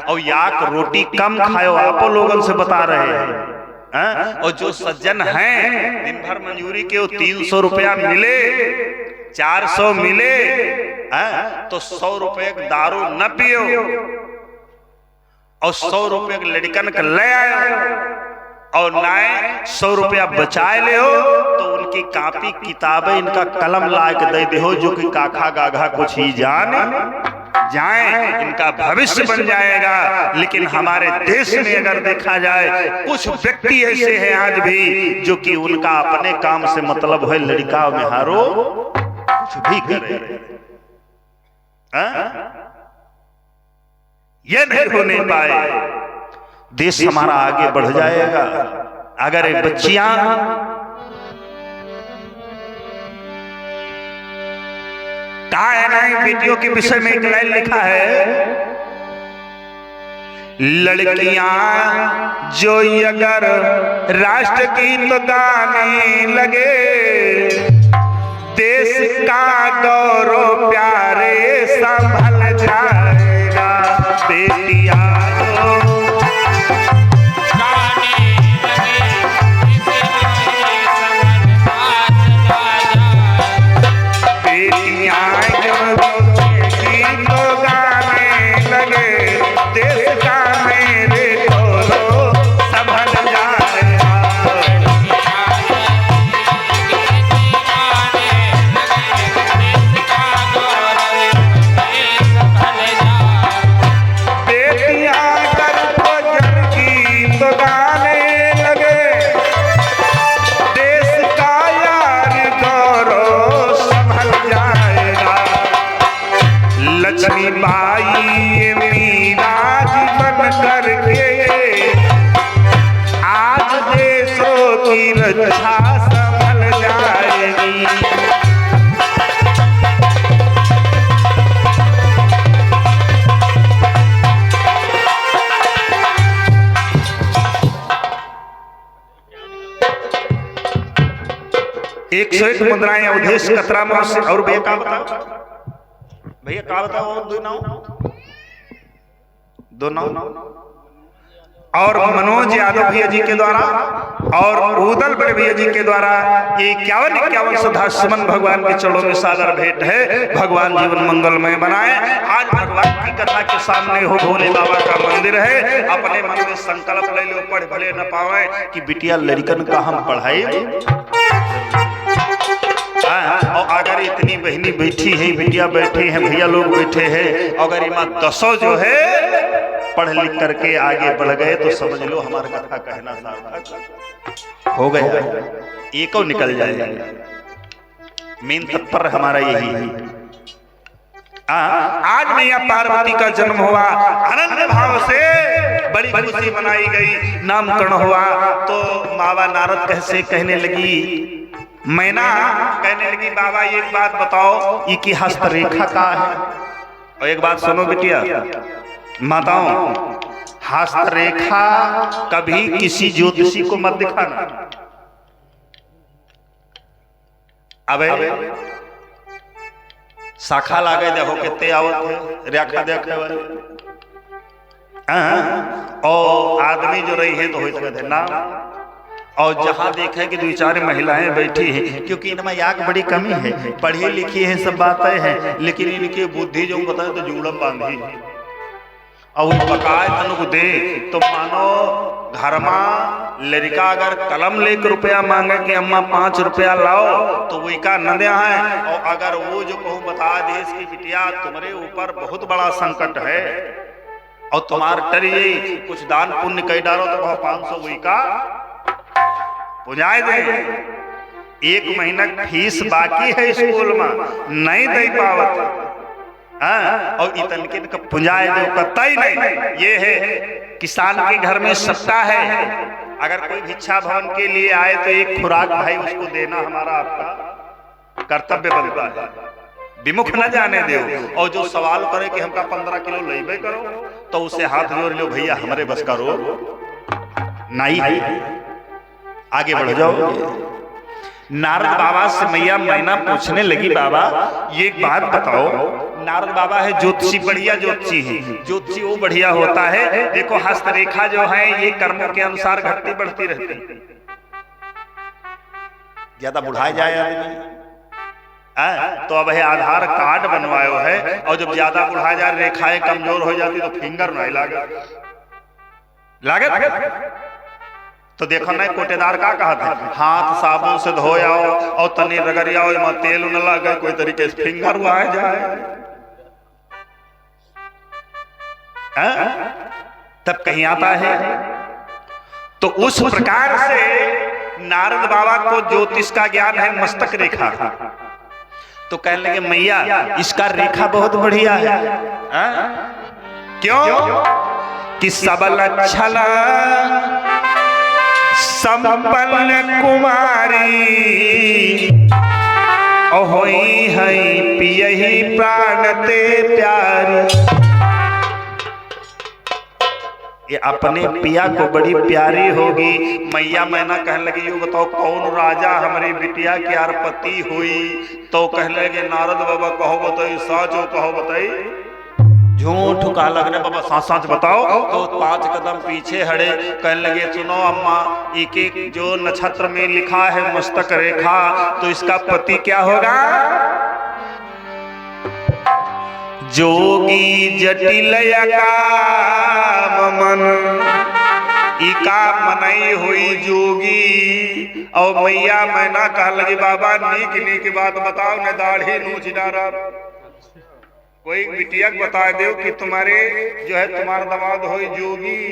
और याक रोटी कम खाओ, आप लोगों से बता रहे हैं। और जो सज्जन हैं दिन भर मंजूरी के 300 रुपया मिले, 400 मिले, तो 100 रुपए दारू न पियो और 100 रुपए लड़कन का ले आयो और ना 100 रुपया बचाए ले हो तो उनकी कापी किताबें इनका कलम ला के दे दे हो, जो कि काखा गाघा कुछ ही जाए इनका भविष्य बन जाएगा। लेकिन हमारे देश में अगर देखा जाए कुछ व्यक्ति ऐसे हैं आज भी जो कि उनका अपने काम से मतलब है, लड़का में हारो कुछ भी करे। ये नहीं होने पाए, देश हमारा आगे बढ़ जाएगा। अगर एक बच्चियां बेटियों के विषय में एक लाइन लिखा है, लड़कियां जो अगर राष्ट्र गीत गाने लगे, देश का गौरव प्यारे संभल जाएगा। बेटियां देश 101 मुद्राएं अवधेश कतरा में से। और भैया का बताओ, भैया का बताओ, दो नाव और मनोज यादव भैया जी के द्वारा और उदल बड़े भैया जी के द्वारा ये 51 सदाशिवन भगवान के चरणों में सादर भेंट है। भगवान जीवन मंगलमय बनाए। आज भगवान की कथा के सामने हो भोले बाबा का मंदिर है। अपने मन में संकल्प ले लो, पढ़ भले न पावे कि बिटिया लड़कन का हम पढ़ाई। और अगर इतनी बहनी बैठी है, बिटिया बैठी है, भैया लोग बैठे हैं, अगर इमा 10 जो है पढ़ लिख करके आगे बढ़ गए तो समझ लो हमारा कथा कहना सार्थक हो गया। एको निकल जाएगा। मेन तत्पर हमारा यही है। आज मैया पार्वती का जन्म हुआ, अनन्य भाव से बड़ी खुशी मनाई गई, नामकरण हुआ। तो मावा नारद कैसे कहने लगी, मैना कहने लगी बाबा एक बात बताओ, ये की हस्तरेखा का है। और एक बात सुनो बिटिया माताओं, हस्तरेखा कभी किसी ज्योतिषी को मत दिखाना। अबे शाखा लागे देखो कितने आवत है, रेखा देखे वाले और आदमी जो रही है तो हो सकते ना। और जहां देखे कि 2-4 महिलाएं बैठी हैं, क्योंकि इनमें याक बड़ी कमी है, पढ़ी लिखी है, सब बातें हैं, लेकिन इनकी बुद्धि जो बताए तो जुड़म बांधी और बकाए तनुक दे। तो मानो घर में लड़का अगर कलम लेकर रुपया मांगे कि अम्मा 5 रुपया लाओ तो वही का न दे है। और अगर वो जो कहूँ बता दे कि बिटिया तुम्हारे ऊपर बहुत बड़ा संकट है और तुम्हार टरिए कुछ दान पुण्य कई डालो तो वह 500 वही का पुजाए दे। 1 महीना फीस बाकी है स्कूल में नहीं दे पावत। और इतन के पुंजाए दो कतई नहीं। ये है किसान के घर में सत्ता है, अगर कोई भिक्षा भवन के लिए आए तो एक खुराक भाई उसको देना हमारा आपका कर्तव्य बनता है। विमुख न जाने दो। और जो सवाल करे कि हमका 15 किलो लेबे करो तो उसे हाथ जोड़ लो, भैया हमारे बस का रो नहीं, आगे बढ़ जाओ। नारद बाबा से मैया मैना पूछने लगी, बाबा ये एक बात बताओ। नारद बाबा है ज्योतिषी, बढ़िया ज्योतिषी है। ज्योतिषी वो बढ़िया होता है, देखो हस्तरेखा जो है ये कर्मों के अनुसार घटती बढ़ती रहती है। ज्यादा बुढ़ाए जाए आदमी तो अब है आधार कार्ड बनवायो है, और जब ज्यादा बुढ़ा जाए रेखाएं कमजोर हो जाती तो फिंगर नहीं लागे। तो देखो ना कोटेदार का कहा था, हाथ साबुन से धोयाओ और तनी रगड़ियाओ, इमा तेल न लगे, कोई तरीके से फिंगर हुआ जाए। तब कहीं आता है। तो उस प्रकार से नारद बाबा को ज्योतिष का ज्ञान है, मस्तक रेखा। तो कहने लगे मैया इसका रेखा बहुत बढ़िया है। क्यों कि सबल छला संपन्न कुमारी होई है पियही प्राण ते प्यारी। ये अपने पिया को बड़ी प्यारी होगी। मैया मैना कहने लगी ये बताओ कौन राजा हमारी बिटिया की आरपति हुई। तो कहने लगे नारद बाबा कहो बताई, सच हो कहो बताई, झूठ का लगने बाबा सच सच बताओ। तो 5 कदम पीछे हटे, कहने लगे सुनो अम्मा, एक जो नक्षत्र में लिखा है मस्तक रेखा, तो इसका पति क्या होगा? जोगी जटिल मन इका मनई हुई जोगी। और मैया मैना कह लगी बाबा नीक नीक बात बताओ, न दाढ़ी नोच डारा। कोई बिटिया बता दो कि तुम्हारे जो है तुम्हारा दमाद हो जोगी।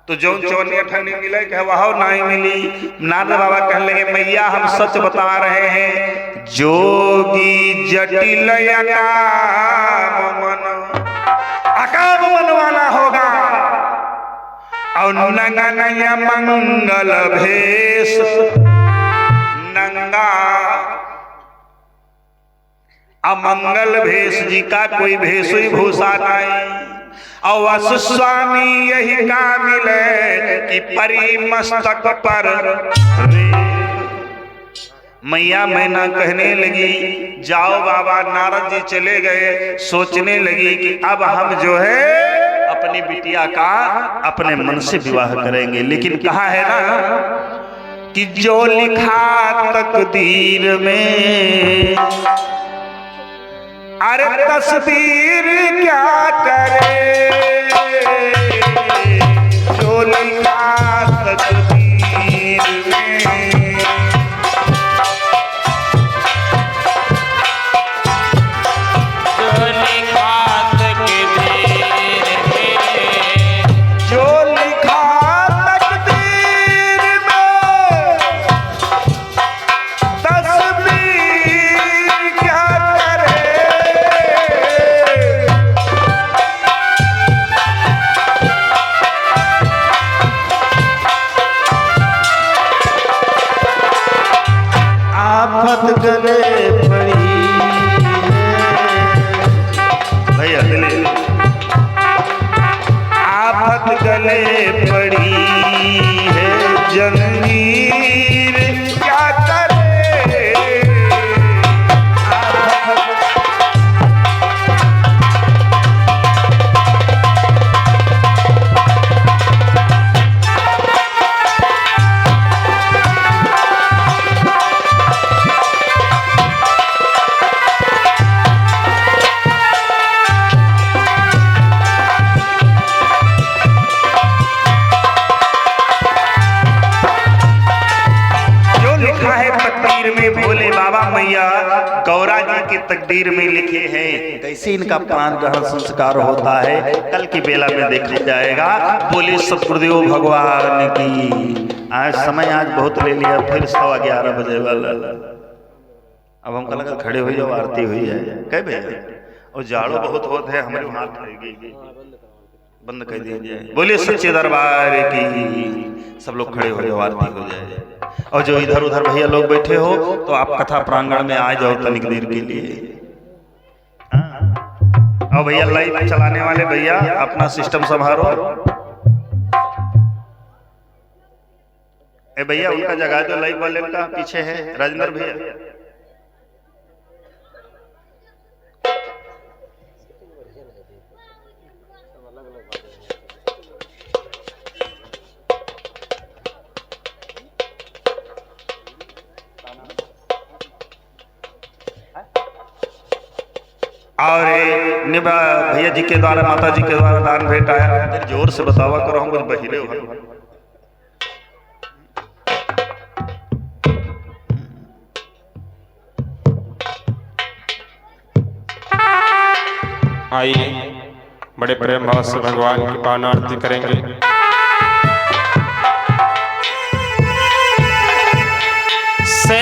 तो जो 54 मिले कहे वह नहीं मिली। नारद बाबा कहने लगे मैया हम सच बता रहे हैं, जोगी जटिल अकाम मन वाला होगा और नंगा मंगल भेष। नंगा अमंगल भेष जी का कोई भेष भूषा नहीं। अवस स्वामी यही कामिल कि परी मस्तक पर रे। मैया मैना कहने लगी, जाओ बाबा। नारद जी चले गए, सोचने लगी कि अब हम जो है अपनी बिटिया का अपने मन से विवाह करेंगे। लेकिन कहा है ना कि जो लिखा तकदीर में, अरे तस्वीर क्या करे, जो लिखा तकदीर में। जो लिखा तकदीर में, जो लिखा तकदीर में, तस्वीर क्या करे। आफत गले पड़ी है भैया, गले आफत गले पड़ी है, जंजीर क्या करे। भोले बाबा मैया गौरा जी की तकदीर में लिखे हैं। कैसे इनका प्राण ग्रहण संस्कार होता है कल की बेला में देखा जाएगा। बोले सतगुरुदेव भगवान की। आज समय आज बहुत ले लिया, फिर 11:15 बजे वाला। अब हमको लगा खड़े हो जाओ, आरती हुई जाए। कह भैया और जाड़ो बहुत होता है, हमारे वहां खड़ेगी बंद कर दीजिए। बोलिए सच्चे दरबार की। सब लोग खड़े हो जाओ, आरती हो जाए। और जो इधर उधर भैया लोग बैठे हो तो आप कथा प्रांगण में आ जाओ तनिक देर के लिए। और भैया लाइव चलाने वाले भैया अपना सिस्टम संभालो। ए भैया उनका जगह दो, लाइव वाले का पीछे है राजेंद्र भैया। और भैया जी के द्वारा माता जी के द्वारा दान भेंट आया। जोर से बतावा करो, हम कुछ बहिरे हो। आइए बड़े प्रेम भाव से भगवान की पावन आरती करेंगे। से